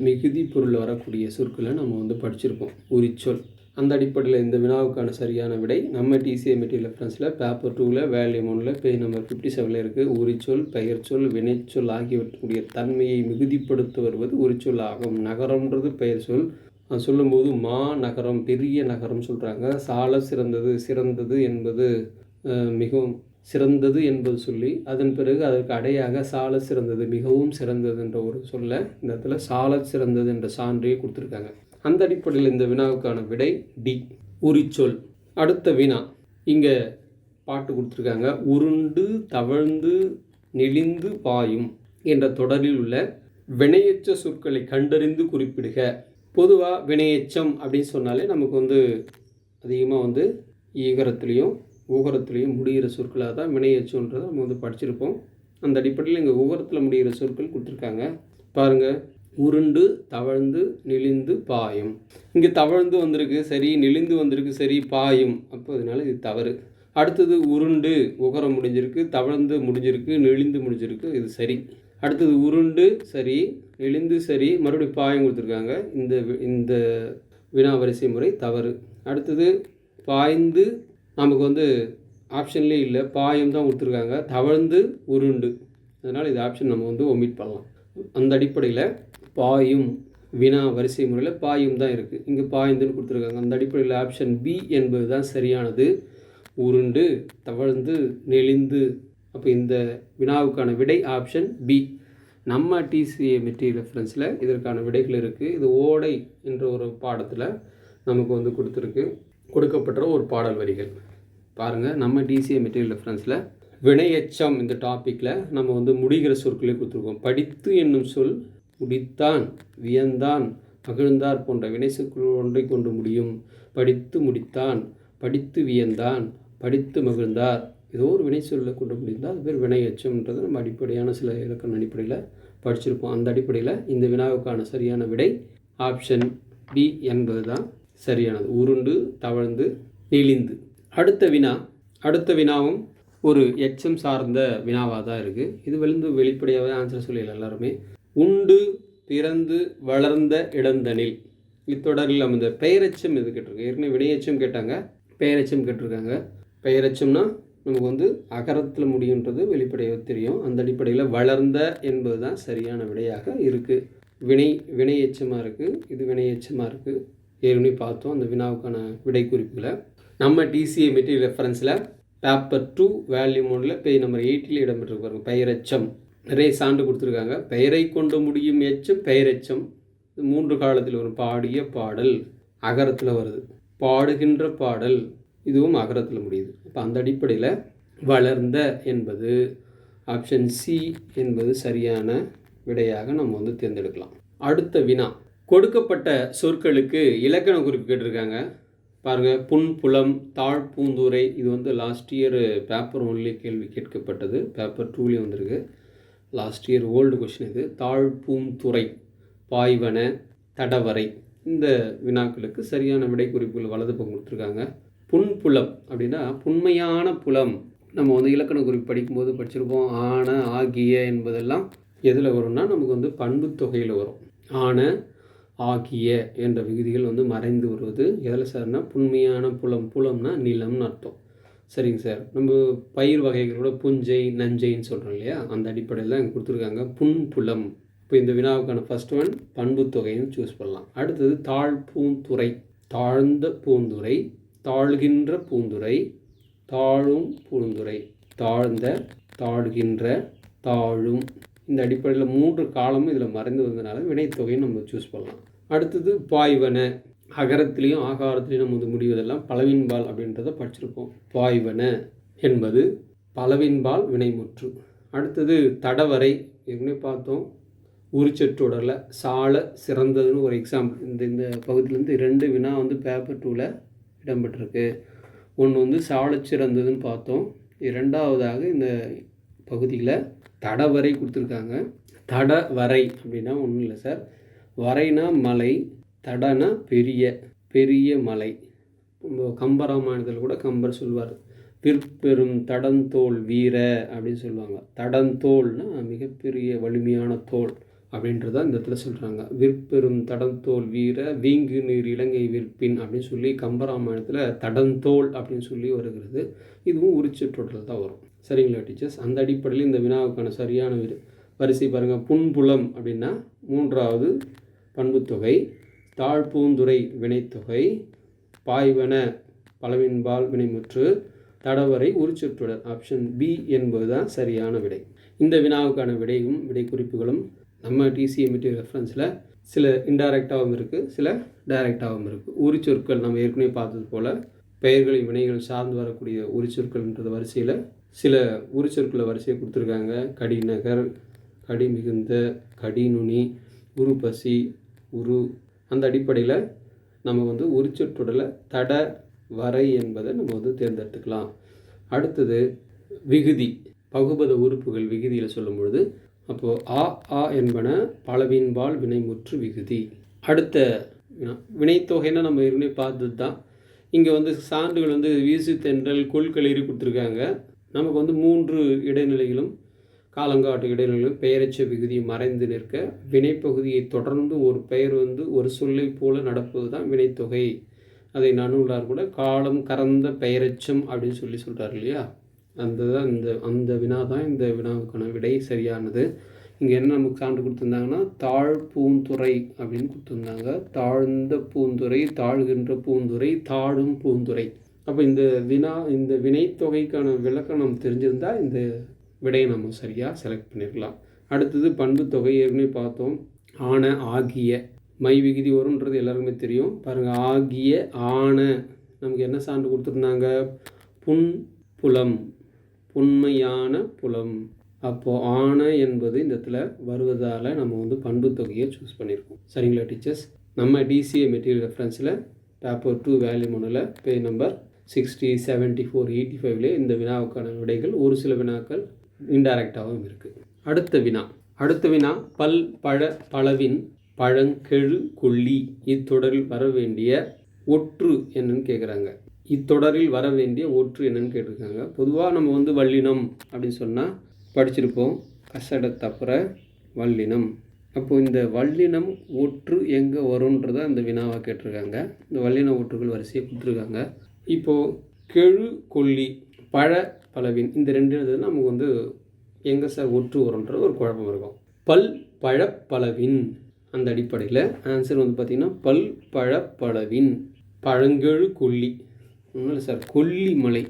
மிகுதி பொருள் வரக்கூடிய சொற்களை நம்ம படிச்சிருப்போம், உரிச்சொல். அந்த அடிப்படையில் இந்த வினாவுக்கான சரியான விடை நம்ம டிசிஏ மெட்டீரியல் ரெஃபரன்ஸில் பேப்பர் 2 வால்யூம் 1 பேஜ் நம்பர் 57 இருக்குது. உரிச்சொல், பெயர் சொல், வினைச்சொல் ஆகியவற்றுடைய தன்மையை மிகுதிப்படுத்த வருவது உரிச்சொல் ஆகும். நகரம்ன்றது பெயர் சொல். அது சொல்லும்போது மா நகரம், பெரிய நகரம் சொல்கிறாங்க. சால சிறந்தது, சிறந்தது என்பது மிகவும் சிறந்தது என்பது சொல்லி அதன் பிறகு அதற்கு அடையாக சால சிறந்தது, மிகவும் சிறந்தது என்ற ஒரு சொல்ல இந்த இடத்துல சால சிறந்தது என்ற சான்றையே கொடுத்துருக்காங்க. அந்த அடிப்படையில் இந்த வினாவுக்கான விடை டி, உரிச்சொல். அடுத்த வினா, இங்கே பாட்டு கொடுத்துருக்காங்க. உருண்டு தவழ்ந்து நெளிந்து பாயும் என்ற தொடரில் உள்ள வினையெச்ச சொற்களை கண்டறிந்து குறிப்பிடுக. பொதுவாக வினையெச்சம் அப்படின்னு சொன்னாலே நமக்கு அதிகமாக ஈகரத்துலேயும் ஊகரத்துலேயும் முடிகிற சொற்களாக தான் வினையெச்சம்ன்றதை நம்ம படிச்சிருப்போம். அந்த அடிப்படையில் இங்கே ஊகரத்தில் முடிகிற சொற்கள் கொடுத்துருக்காங்க. பாருங்கள், உருண்டு தவழ்ந்து நெளிந்து பாயும். இங்கே தவழ்ந்து வந்திருக்கு சரி, நெளிந்து வந்திருக்கு சரி, பாயும் அப்போ அதனால இது தவறு. அடுத்தது உருண்டு உகரம் முடிஞ்சிருக்கு, தவழ்ந்து முடிஞ்சிருக்கு, நெளிந்து முடிஞ்சிருக்கு, இது சரி. அடுத்தது உருண்டு சரி, நெளிந்து சரி, மறுபடியும் பாயம் கொடுத்துருக்காங்க. இந்த வினா வரிசை முறை தவறு. அடுத்தது பாய்ந்து நமக்கு ஆப்ஷன்லேயே இல்லை, பாயம் தான் கொடுத்துருக்காங்க. தவழ்ந்து உருண்டு, அதனால் இது ஆப்ஷன் நம்ம ஒமிட் பண்ணலாம். அந்த அடிப்படையில் பாயும் வினா வரிசை முறையில் பாயும் தான் இருக்குது, இங்கே பாய்ந்துன்னு கொடுத்துருக்காங்க. அந்த அடிப்படையில் ஆப்ஷன் பி என்பது தான் சரியானது. உருண்டு தவழ்ந்து நெளிந்து. அப்போ இந்த வினாவுக்கான விடை ஆப்ஷன் பி. நம்ம டிசிஏ மெட்டீரியல் ரெஃபரன்ஸில் இதற்கான விடைகள் இருக்குது. இது ஓடை என்ற ஒரு பாடத்தில் நமக்கு கொடுத்துருக்கு, கொடுக்கப்பட்ட ஒரு பாடல் வரிகள். பாருங்கள், நம்ம டிசிஏ மெட்டீரியல் ரெஃபரன்ஸில் வினையெச்சம் இந்த டாப்பிக்கில் நம்ம முடிகிற சொற்களை கொடுத்துருக்கோம். படித்து என்னும் சொல் முடித்தான், வியந்தான், மகிழ்ந்தார் போன்ற வினை சொற்கள் ஒன்றை கொண்டு முடியும். படித்து முடித்தான், படித்து வியந்தான், படித்து மகிழ்ந்தார், ஏதோ ஒரு வினை சொல்ல கொண்டு முடிந்தால் அது பேர் வினையெச்சம்ன்றது நம்ம அடிப்படையான சில இலக்கண அடிப்படையில் படிச்சிருப்போம். அந்த அடிப்படையில் இந்த வினாவுக்கான சரியான விடை ஆப்ஷன் பி என்பது தான் சரியானது. உருண்டு தவழ்ந்து நெளிந்து. அடுத்த வினாவும் ஒரு எச்சம் சார்ந்த வினாவாக தான் இருக்குது. இது வெளிப்படையாகவே ஆன்சர் சொல்லிடலாம் எல்லாருமே. உண்டு பிறந்து வளர்ந்த இடந்தனில். இத்தொடரில் நம்ம இந்த பெயரெச்சம் இது கேட்டிருக்கோம். ஏற்கனவே வினையெச்சம் கேட்டாங்க, பெயரெச்சம் கேட்டிருக்காங்க. பெயரெச்சம்னா நமக்கு அகரத்தில் முடியுன்றது வெளிப்படையாக தெரியும். அந்த அடிப்படையில் வளர்ந்த என்பது தான் சரியான விடையாக இருக்குது. வினையெச்சமாக இருக்குது, இது வினையெச்சமாக இருக்குது. ஏற்கனவே பார்த்தோம் அந்த வினாவுக்கான விடை குறிப்புகளை. நம்ம டிசிஏ மெட்டீரியல் ரெஃபரன்ஸில் பேப்பர் 2 வால்யூம் 1 பேஜ் நம்பர் 80 இடம்பெற்றிருக்கு பாருங்கள். பெயரெச்சம் நிறைய சான்று கொடுத்துருக்காங்க. பெயரை கொண்டு முடியும் எச்சம் பெயரெச்சம். 3 காலத்தில் வரும். பாடிய பாடல் அகரத்தில் வருது, பாடுகின்ற பாடல் இதுவும் அகரத்தில் முடியுது. இப்போ அந்த அடிப்படையில் வளர்ந்த என்பது ஆப்ஷன் சி என்பது சரியான விடையாக நம்ம தேர்ந்தெடுக்கலாம். அடுத்த வினா, கொடுக்கப்பட்ட சொற்களுக்கு இலக்கண குறிப்பு கேட்டிருக்காங்க. பாருங்கள், புன் புலம், தாழ் பூந்துரை. இது வந்து லாஸ்ட் இயர் பேப்பர் 1 கேள்வி கேட்கப்பட்டது. பேப்பர் 2 வந்திருக்கு. லாஸ்ட் இயர் ஓல்டு கொஷின் இது. தாழ் பூந்துரை, பாய்வன, தடவரை. இந்த வினாக்களுக்கு சரியான விடை குறிப்புகள் வலது பக்கம் கொடுத்துருக்காங்க. புன்புலம் அப்படின்னா புன்மையான புலம். நம்ம வந்து இலக்கண குறிப்பு படிக்கும்போது படிச்சிருப்போம். ஆன, ஆகிய என்பதெல்லாம் எதில் வரும்னா நமக்கு வந்து பண்பு தொகையில் வரும். ஆன, ஆகிய என்ற விகுதிகள் வந்து மறைந்து வருவது எதில் சார்னா புன்மையான புலம். புலம்னா நிலம்னு அர்த்தம். சரிங்க சார். நம்ம பயிர் வகைகளோட புஞ்சை, நஞ்சைன்னு சொல்கிறோம் இல்லையா, அந்த அடிப்படையில் தான் இங்கே கொடுத்துருக்காங்க புன்புலம். இப்போ இந்த வினாவுக்கான ஃபர்ஸ்ட் ஒன் பண்பு தொகைன்னு சூஸ் பண்ணலாம். அடுத்தது தாழ் பூந்துரை, தாழ்ந்த பூந்துரை, தாழ்கின்ற பூந்துரை, தாழும் பூந்துரை. தாழ்ந்த, தாழ்கின்ற, தாழும். இந்த அடிப்படையில் 3 காலமும் இதில் மறைந்து வந்ததுனால வினைத்தொகைன்னு நம்ம சூஸ் பண்ணலாம். அடுத்தது பாய்வன. அகரத்திலையும் ஆகாரத்திலையும் நம்ம வந்து முடிவதெல்லாம் பலவின்பால் அப்படின்றத படிச்சிருப்போம். பாய்வன என்பது பலவின்பால் வினைமுற்று. அடுத்தது தடவரை. ஏற்கனவே பார்த்தோம், உரிச்சொற்றொடரில் சால சிறந்ததுன்னு ஒரு எக்ஸாம்பிள். இந்த பகுதியிலேருந்து 2 வினா வந்து பேப்பர் 2 இடம்பெற்றிருக்கு. ஒன்று வந்து சால சிறந்ததுன்னு பார்த்தோம். இரண்டாவதாக இந்த பகுதியில் தடவரை கொடுத்துருக்காங்க. தடவரை அப்படின்னா ஒன்றும் இல்லை சார். வரைனா மலை, தடனா பெரிய பெரிய மலை. கம்பராமாயணத்தில் கூட கம்பர் சொல்வார், விற்பெரும் தடந்தோல் வீர அப்படின்னு சொல்லுவாங்க. தடந்தோல்னா மிகப்பெரிய வலிமையான தோல் அப்படின்றத இந்த இடத்துல சொல்கிறாங்க. விற்பெரும் தடந்தோல் வீர வீங்கு நீர் இலங்கை விற்பின் அப்படின்னு சொல்லி கம்பராமாயணத்தில் தடந்தோல் அப்படின்னு சொல்லி வருகிறது. இதுவும் உரிச்சொற்றொடரில் தான் வரும். சரிங்களா டீச்சர்ஸ்? அந்த அடிப்படையில் இந்த வினாவுக்கான சரியான வரிசை பாருங்கள். புன்புலம் அப்படின்னா 3வது பண்புத்தொகை, தாழ்பூந்துரை வினைத்தொகை, பாய்வன பலவின்பால் வினைமுற்று, தடவரை உரிச்சொற்றொடர். ஆப்ஷன் பி என்பது தான் சரியான விடை. இந்த வினாவுக்கான விடையும் விடை குறிப்புகளும் நம்ம டிசிஎம்டி ரெஃபரன்ஸில் சில இன்டைரக்டாகவும் இருக்குது, சில டைரக்டாகவும் இருக்குது. உரிச்சொற்கள் நம்ம ஏற்கனவே பார்த்தது போல் பெயர்களின் வினைகள் சார்ந்து வரக்கூடிய உரிச்சொற்கள்ன்றது வரிசையில் சில உரிச்சொற்களை வரிசையை கொடுத்துருக்காங்க. கடிநகர், கடி மிகுந்த, கடிநுனி, உருப்பசி, உரு. அந்த அடிப்படையில் நம்ம வந்து உரிச்சொற்றொடரில் தட வரை என்பதை நம்ம வந்து தேர்ந்தெடுத்துக்கலாம். அடுத்தது விகுதி, பகுபத உறுப்புகள் விகுதியில் சொல்லும் பொழுது அப்போது ஆ என்பன பலவின்பால் வினைமுற்று விகுதி. அடுத்த வினைத்தொகைன்னா நம்ம ஏற்கனவே பார்த்தது தான். இங்கே வந்து சான்றுகள் வந்து வீசு தென்றல், கொள்களேறி கொடுத்துருக்காங்க. நமக்கு வந்து 3 இடைநிலைகளும் காலங்காட்டு இடைநிலைகளும் பெயரச்ச விகுதியை மறைந்து நிற்க வினைப்பகுதியை தொடர்ந்து ஒரு பெயர் வந்து ஒரு சொல்லை போல நடப்பது தான் வினைத்தொகை. அதை நன்னூலார் கூட காலம் கறந்த பெயரச்சம் அப்படின்னு சொல்கிறார் இல்லையா, அந்த வினா தான் இந்த வினாவுக்கான விடை சரியானது. இங்கே என்ன நமக்கு சான்று கொடுத்துருந்தாங்கன்னா தாழ் பூந்துரை அப்படின்னு கொடுத்துருந்தாங்க. தாழ்ந்த பூந்துரை, தாழ்கின்ற பூந்துரை, தாழும் பூந்துரை. அப்போ இந்த வினைத்தொகைக்கான விளக்கம் தெரிஞ்சிருந்தால் இந்த விடையை நம்ம சரியாக செலக்ட் பண்ணியிருக்கலாம். அடுத்தது பண்பு தொகை ஏற்கனவே பார்த்தோம். ஆன, ஆகிய. மை விகுதி வரும்ன்றது எல்லாருக்குமே தெரியும். பாருங்கள், ஆகிய, ஆன. நமக்கு என்ன சான்று கொடுத்துருந்தாங்க? புன் புலம், புன்மையான புலம். அப்போது ஆன என்பது இந்த இடத்துல வருவதால் நம்ம வந்து பண்பு தொகையை சூஸ் பண்ணியிருக்கோம். சரிங்களா டீச்சர்ஸ்? நம்ம டிசிஏ மெட்டீரியல் ரெஃபரன்ஸில் பேப்பர் 2 வேல்யூம் 1 பேஜ் நம்பர் 60, 74, 85 இந்த வினாவுக்கான விடைகள் ஒரு சில வினாக்கள் இன்டைரக்டாகவும் இருக்குது. அடுத்த வினா பல் பழ பழவின் பழங்கெழு கொல்லி இத்தொடரில் வர வேண்டிய ஒற்று என்னன்னு கேட்குறாங்க. இத்தொடரில் வர வேண்டிய ஒற்று என்னன்னு கேட்டிருக்காங்க. பொதுவாக நம்ம வந்து வல்லினம் அப்படின்னு சொன்னால் படிச்சிருப்போம், கசட தப்புற வல்லினம். அப்போது இந்த வல்லினம் ஒற்று எங்கே வரும்ன்றத அந்த வினாவாக கேட்டிருக்காங்க. இந்த வல்லின ஒற்றுகள் வரிசையை கொடுத்துருக்காங்க. இப்போது கெழு கொல்லி, பழ பழவின், இந்த 2 நமக்கு வந்து எங்கே சார் ஒற்று வரும்ன்றது ஒரு குழப்பம் இருக்கும். பல் பழ பழவின், அந்த அடிப்படையில் ஆன்சர் வந்து பார்த்திங்கன்னா பல் பழ பழவின் பழங்கெழு கொல்லி. ஒன்றும் இல்லை சார், கொல்லிமலை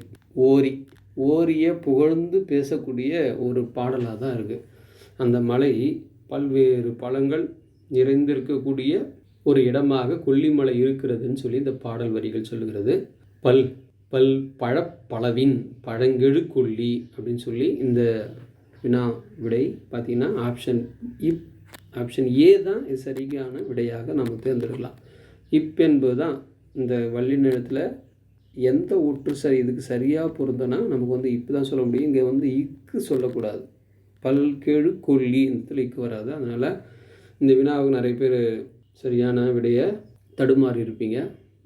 ஓரியை புகழ்ந்து பேசக்கூடிய ஒரு பாடலாக தான் இருக்குது. அந்த மலை பல்வேறு பழங்கள் நிறைந்திருக்கக்கூடிய ஒரு இடமாக கொல்லிமலை இருக்கிறதுன்னு சொல்லி இந்த பாடல் வரிகள் சொல்லுகிறது. பல் பழ பழவின் பழங்கெழு கொல்லி அப்படின்னு சொல்லி இந்த வினா விடை பார்த்திங்கன்னா ஆப்ஷன் ஆப்ஷன் ஏ தான் இது சரியான விடையாக நம்ம தேர்ந்தெடுக்கலாம். இப் என்பது தான் இந்த வல்லினத்தில் எந்த ஒற்று சரி இதுக்கு சரியாக பொருந்தனா நமக்கு வந்து இப்பு தான் சொல்ல முடியும். இங்கே வந்து இக்கு சொல்லக்கூடாது. பல்கேழு கொல்லி இந்த இடத்துல இக்கு வராது. அதனால் இந்த வினாவுக்கு நிறைய பேர் சரியான விடையை தடுமாறி இருப்பீங்க.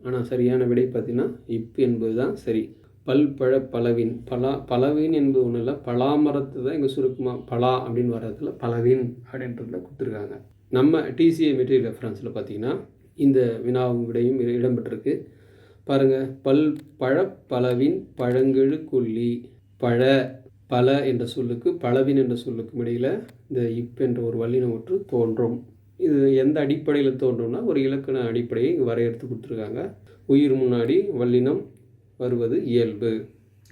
ஆனால் சரியான விடை பார்த்திங்கன்னா இப்பு என்பது தான் சரி. பல்பழ பலவின் பலவின் என்பது ஒன்றும் இல்லை, பலாமரத்து தான் இங்கே சுருக்கமாக பலா அப்படின்னு வர்றதுல பலவின் அப்படின்றதுல கொடுத்துருக்காங்க. நம்ம டிசிஏ மெட்டீரியல் ரெஃபரன்ஸில் பார்த்திங்கன்னா இந்த வினாவும் விடையும் இடம்பெற்றிருக்கு பாருங்கள். பழ பலவின் பழங்கெழு கொல்லி பழ பல என்ற சொல்லுக்கு பலவின் என்ற சொல்லுக்கும் இடையில் இந்த இப் என்ற ஒரு வல்லின ஒற்று தோன்றும். இது எந்த அடிப்படையில் தோன்றும்னா ஒரு இலக்கண அடிப்படையை இங்கே வரையறுத்து கொடுத்துருக்காங்க. உயிர் முன்னாடி வல்லினம் வருவது இயல்பு.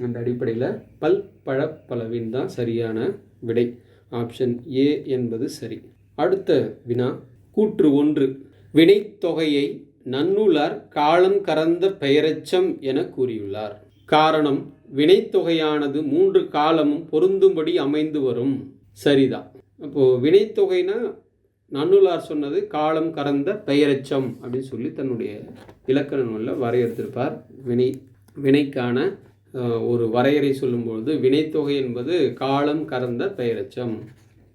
அந்த அடிப்படையில் பழ பலவின் தான் சரியான விடை. ஆப்ஷன் ஏ என்பது சரி. அடுத்த வினா கூற்று 1. வினைத்தொகையை நன்னூலார் காலம் கறந்த பெயரெச்சம் என கூறியுள்ளார். காரணம் வினைத்தொகையானது 3 காலமும் பொருந்தும்படி அமைந்து வரும். சரிதான். அப்போது வினைத்தொகைனா நன்னூலார் சொன்னது காலம் கறந்த பெயரெச்சம் அப்படின்னு சொல்லி தன்னுடைய இலக்கண நூலில் வரையறுத்திருப்பார். வினைக்கான ஒரு வரையறை சொல்லும்பொழுது வினைத்தொகை என்பது காலம் கறந்த பெயரெச்சம்,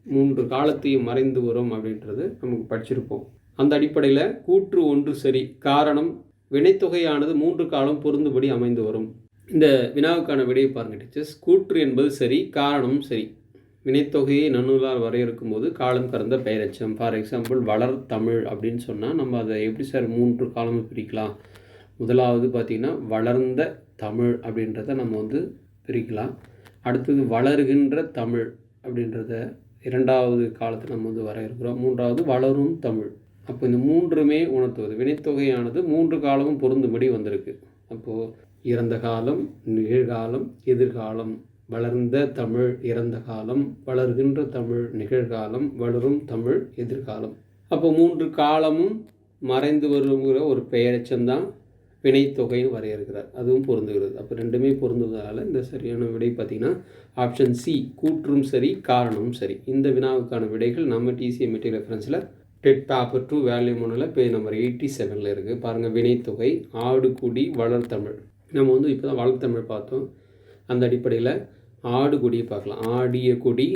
3 காலத்தையும் மறைந்து வரும் அப்படின்றது நமக்கு படிச்சிருப்போம். அந்த அடிப்படையில் கூற்று 1 சரி. காரணம் வினைத்தொகையானது 3 காலம் பொருந்தும்படி அமைந்து வரும். இந்த வினாவுக்கான விடையை பாருங்கள் டீச்சர்ஸ். கூற்று என்பது சரி, காரணமும் சரி. வினைத்தொகையை நன்னூலார் வரையறுக்கும் போது காலம் கறந்த பெயரெச்சம். ஃபார் எக்ஸாம்பிள் வளர் தமிழ் அப்படின்னு சொன்னால் நம்ம அதை எப்படி சார் 3 காலமும் பிரிக்கலாம்? முதலாவது பார்த்திங்கன்னா வளர்ந்த தமிழ் அப்படின்றத நம்ம வந்து பிரிக்கலாம். அடுத்தது வளர்கின்ற தமிழ் அப்படின்றத 2வது காலத்தில் நம்ம வந்து வரையறுக்கிறோம். 3வது வளரும் தமிழ். அப்போ இந்த 3மே உணர்த்துவது வினைத்தொகையானது 3 காலமும் பொருந்தும்படி வந்திருக்கு. அப்போது இறந்த காலம், நிகழ்காலம், எதிர்காலம். வளர்ந்த தமிழ் இறந்த காலம், வளர்கின்ற தமிழ் நிகழ்காலம், வளரும் தமிழ் எதிர்காலம். அப்போ 3 காலமும் மறைந்து வருங்கிற ஒரு பெயரெச்சம்தான் வினைத்தொகைன்னு வரையறுக்கிறார். அதுவும் பொருந்துகிறது. அப்போ 2மே பொருந்துவதால் இந்த சரியான விடை பார்த்திங்கன்னா ஆப்ஷன் சி கூற்றும் சரி, காரணமும் சரி. இந்த வினாவுக்கான விடைகள் நம்ம டிசிஏ மெட்டீரியல் ரெஃபரன்ஸில் டெட் பேப்பர் 2 வேல்யூம் 1 பேஜ் நம்பர் 87 இருக்குது பாருங்கள். வினைத்தொகை ஆடு குடி வளர்த்தமிழ். நம்ம வந்து இப்போ தான் வளர்த்தமிழ் பார்த்தோம். அந்த அடிப்படையில் ஆடு கொடியை பார்க்கலாம். ஆடிய கொடி,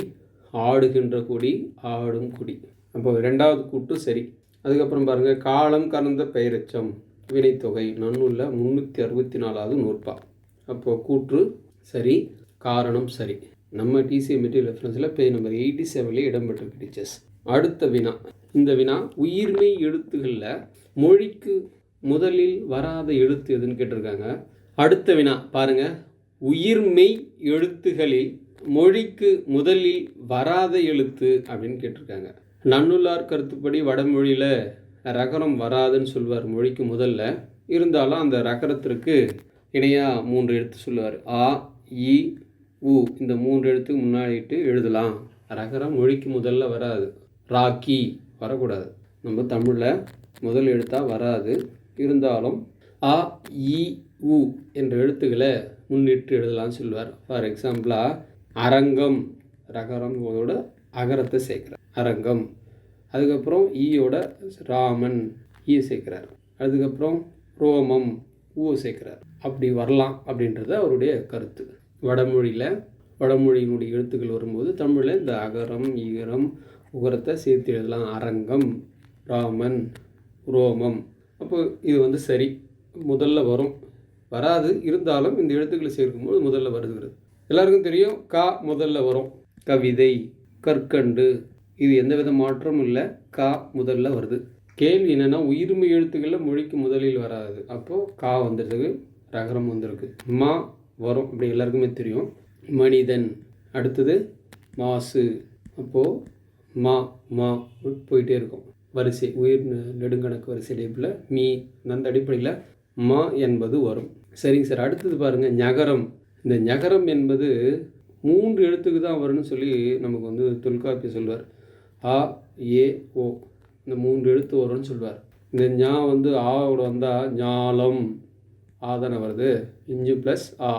ஆடுகின்ற கொடி, ஆடும் கொடி. அப்போ 2வது கூற்று சரி. அதுக்கப்புறம் பாருங்கள் காலம் கறந்த பெயரெச்சம் வினைத்தொகை நன்னூல்ல 364வது நூற்பா. அப்போது கூற்று சரி, காரணம் சரி. நம்ம டிசிஏ மெட்டீரியல் ரெஃபரன்ஸில் பேஜ் நம்பர் 87 இடம்பெற்றிருக்கு டீச்சர்ஸ். அடுத்த வினா. இந்த வினா உயிர்மெய் எழுத்துகளில் மொழிக்கு முதலில் வராத எழுத்து எதுன்னு கேட்டிருக்காங்க. அடுத்த வினா பாருங்கள். உயிர்மெய் எழுத்துகளில் மொழிக்கு முதலில் வராத எழுத்து அப்படின்னு கேட்டிருக்காங்க. நன்னூலார் கருத்துப்படி வடமொழியில் ரகரம் வராதுன்னு சொல்லுவார் மொழிக்கு முதல்ல. இருந்தாலும் அந்த ரகரத்திற்கு இணையாக 3 எழுத்து சொல்லுவார். ஆ, இ, உ இந்த 3 எழுத்துக்கு முன்னாடிட்டு எழுதலாம். ரகரம் மொழிக்கு முதல்ல வராது. ராக்கி வரக்கூடாது. நம்ம தமிழில் முதல் எழுத்தாக வராது. இருந்தாலும் ஆ, இ, உ என்ற எழுத்துக்களை முன்னிட்டு எழுதலாம்னு சொல்லுவார். ஃபார் எக்ஸாம்பிளாக அரங்கம் ரகரம் அதோட அகரத்தை சேர்க்குறார் அரங்கம். அதுக்கப்புறம் ஈயோட ராமன் ஈ சேர்க்குறார். அதுக்கப்புறம் ரோமம் ஊ சேர்க்குறார். அப்படி வரலாம் அப்படின்றது அவருடைய கருத்து. வடமொழியினுடைய எழுத்துக்கள் வரும்போது தமிழில் இந்த அகரம் ஈகரம் உகரத்தை சேர்த்து எழுதலாம். அரங்கம், ராமன், ரோமம். அப்போ இது வந்து சரி. முதல்ல வரும் வராது. இருந்தாலும் இந்த எழுத்துக்களை சேர்க்கும்போது முதல்ல வருகிறது. எல்லாருக்கும் தெரியும் கா முதல்ல வரும். கவிதை, கற்கண்டு இது எந்த வித மாற்றமும் இல்லை. கா முதல்ல வருது. கேள்வி என்னென்னா உயிர்மை எழுத்துக்களில் மொழிக்கு முதலில் வராது. அப்போது கா வந்துருக்கு, ரகரம் வந்திருக்கு. மா வரும் அப்படி எல்லாருக்குமே தெரியும். மனிதன். அடுத்தது மாசு. அப்போது மா மா போயிட்டே இருக்கும் வரிசை உயிர் நெடுங்கணக்கு வரிசை டைப்பில் மீ. அந்த அடிப்படையில் மா என்பது வரும். சரிங்க சார். அடுத்தது பாருங்கள் ஞகரம். இந்த ஞகரம் என்பது 3 எழுத்துக்கு தான் வரும்னு சொல்லி நமக்கு வந்து தொல்காப்பியம் சொல்வார். ஆ, ஏ, ஓ இந்த 3 எழுத்து வரும்னு சொல்வார். இந்த ஞா வந்து ஆவோட வந்தால் ஞாலம் ஆதான வருது. இஞ்சு ப்ளஸ் ஆ.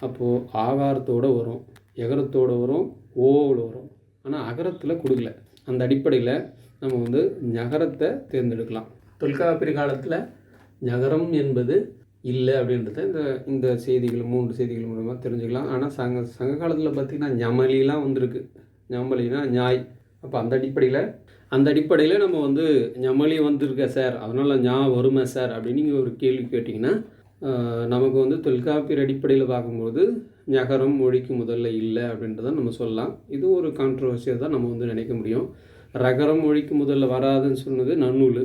அப்போது ஆகாரத்தோடு வரும், எகரத்தோடு வரும், ஓவில் வரும். ஆனால் அகரத்தில் கொடுக்கல. அந்த அடிப்படையில் நம்ம வந்து ஞகரத்தை தேர்ந்தெடுக்கலாம். தொல்காப்பியர் காலத்தில் ஞகரம் என்பது இல்லை அப்படின்றத இந்த செய்திகள் 3 செய்திகள் மூலமாக தெரிஞ்சுக்கலாம். ஆனால் சங்க காலத்தில் பார்த்திங்கன்னா ஞமலிலாம் வந்திருக்கு. ஞமலினா ஞாய். அப்போ அந்த அடிப்படையில் நம்ம வந்து ஞமலி வந்திருக்க சார், அதனால் ஞா வருமே சார் அப்படின்னு நீங்கள் ஒரு கேள்வி கேட்டிங்கன்னா நமக்கு வந்து தொல்காப்பியர் அடிப்படையில் பார்க்கும்போது ஞகரம் மொழிக்கு முதல்ல இல்லை அப்படின்றத நம்ம சொல்லலாம். இது ஒரு கான்ட்ரவர்சியாக தான் நம்ம வந்து நினைக்க முடியும். ரகரம் மொழிக்கு முதல்ல வராதுன்னு சொன்னது நன்னூல்.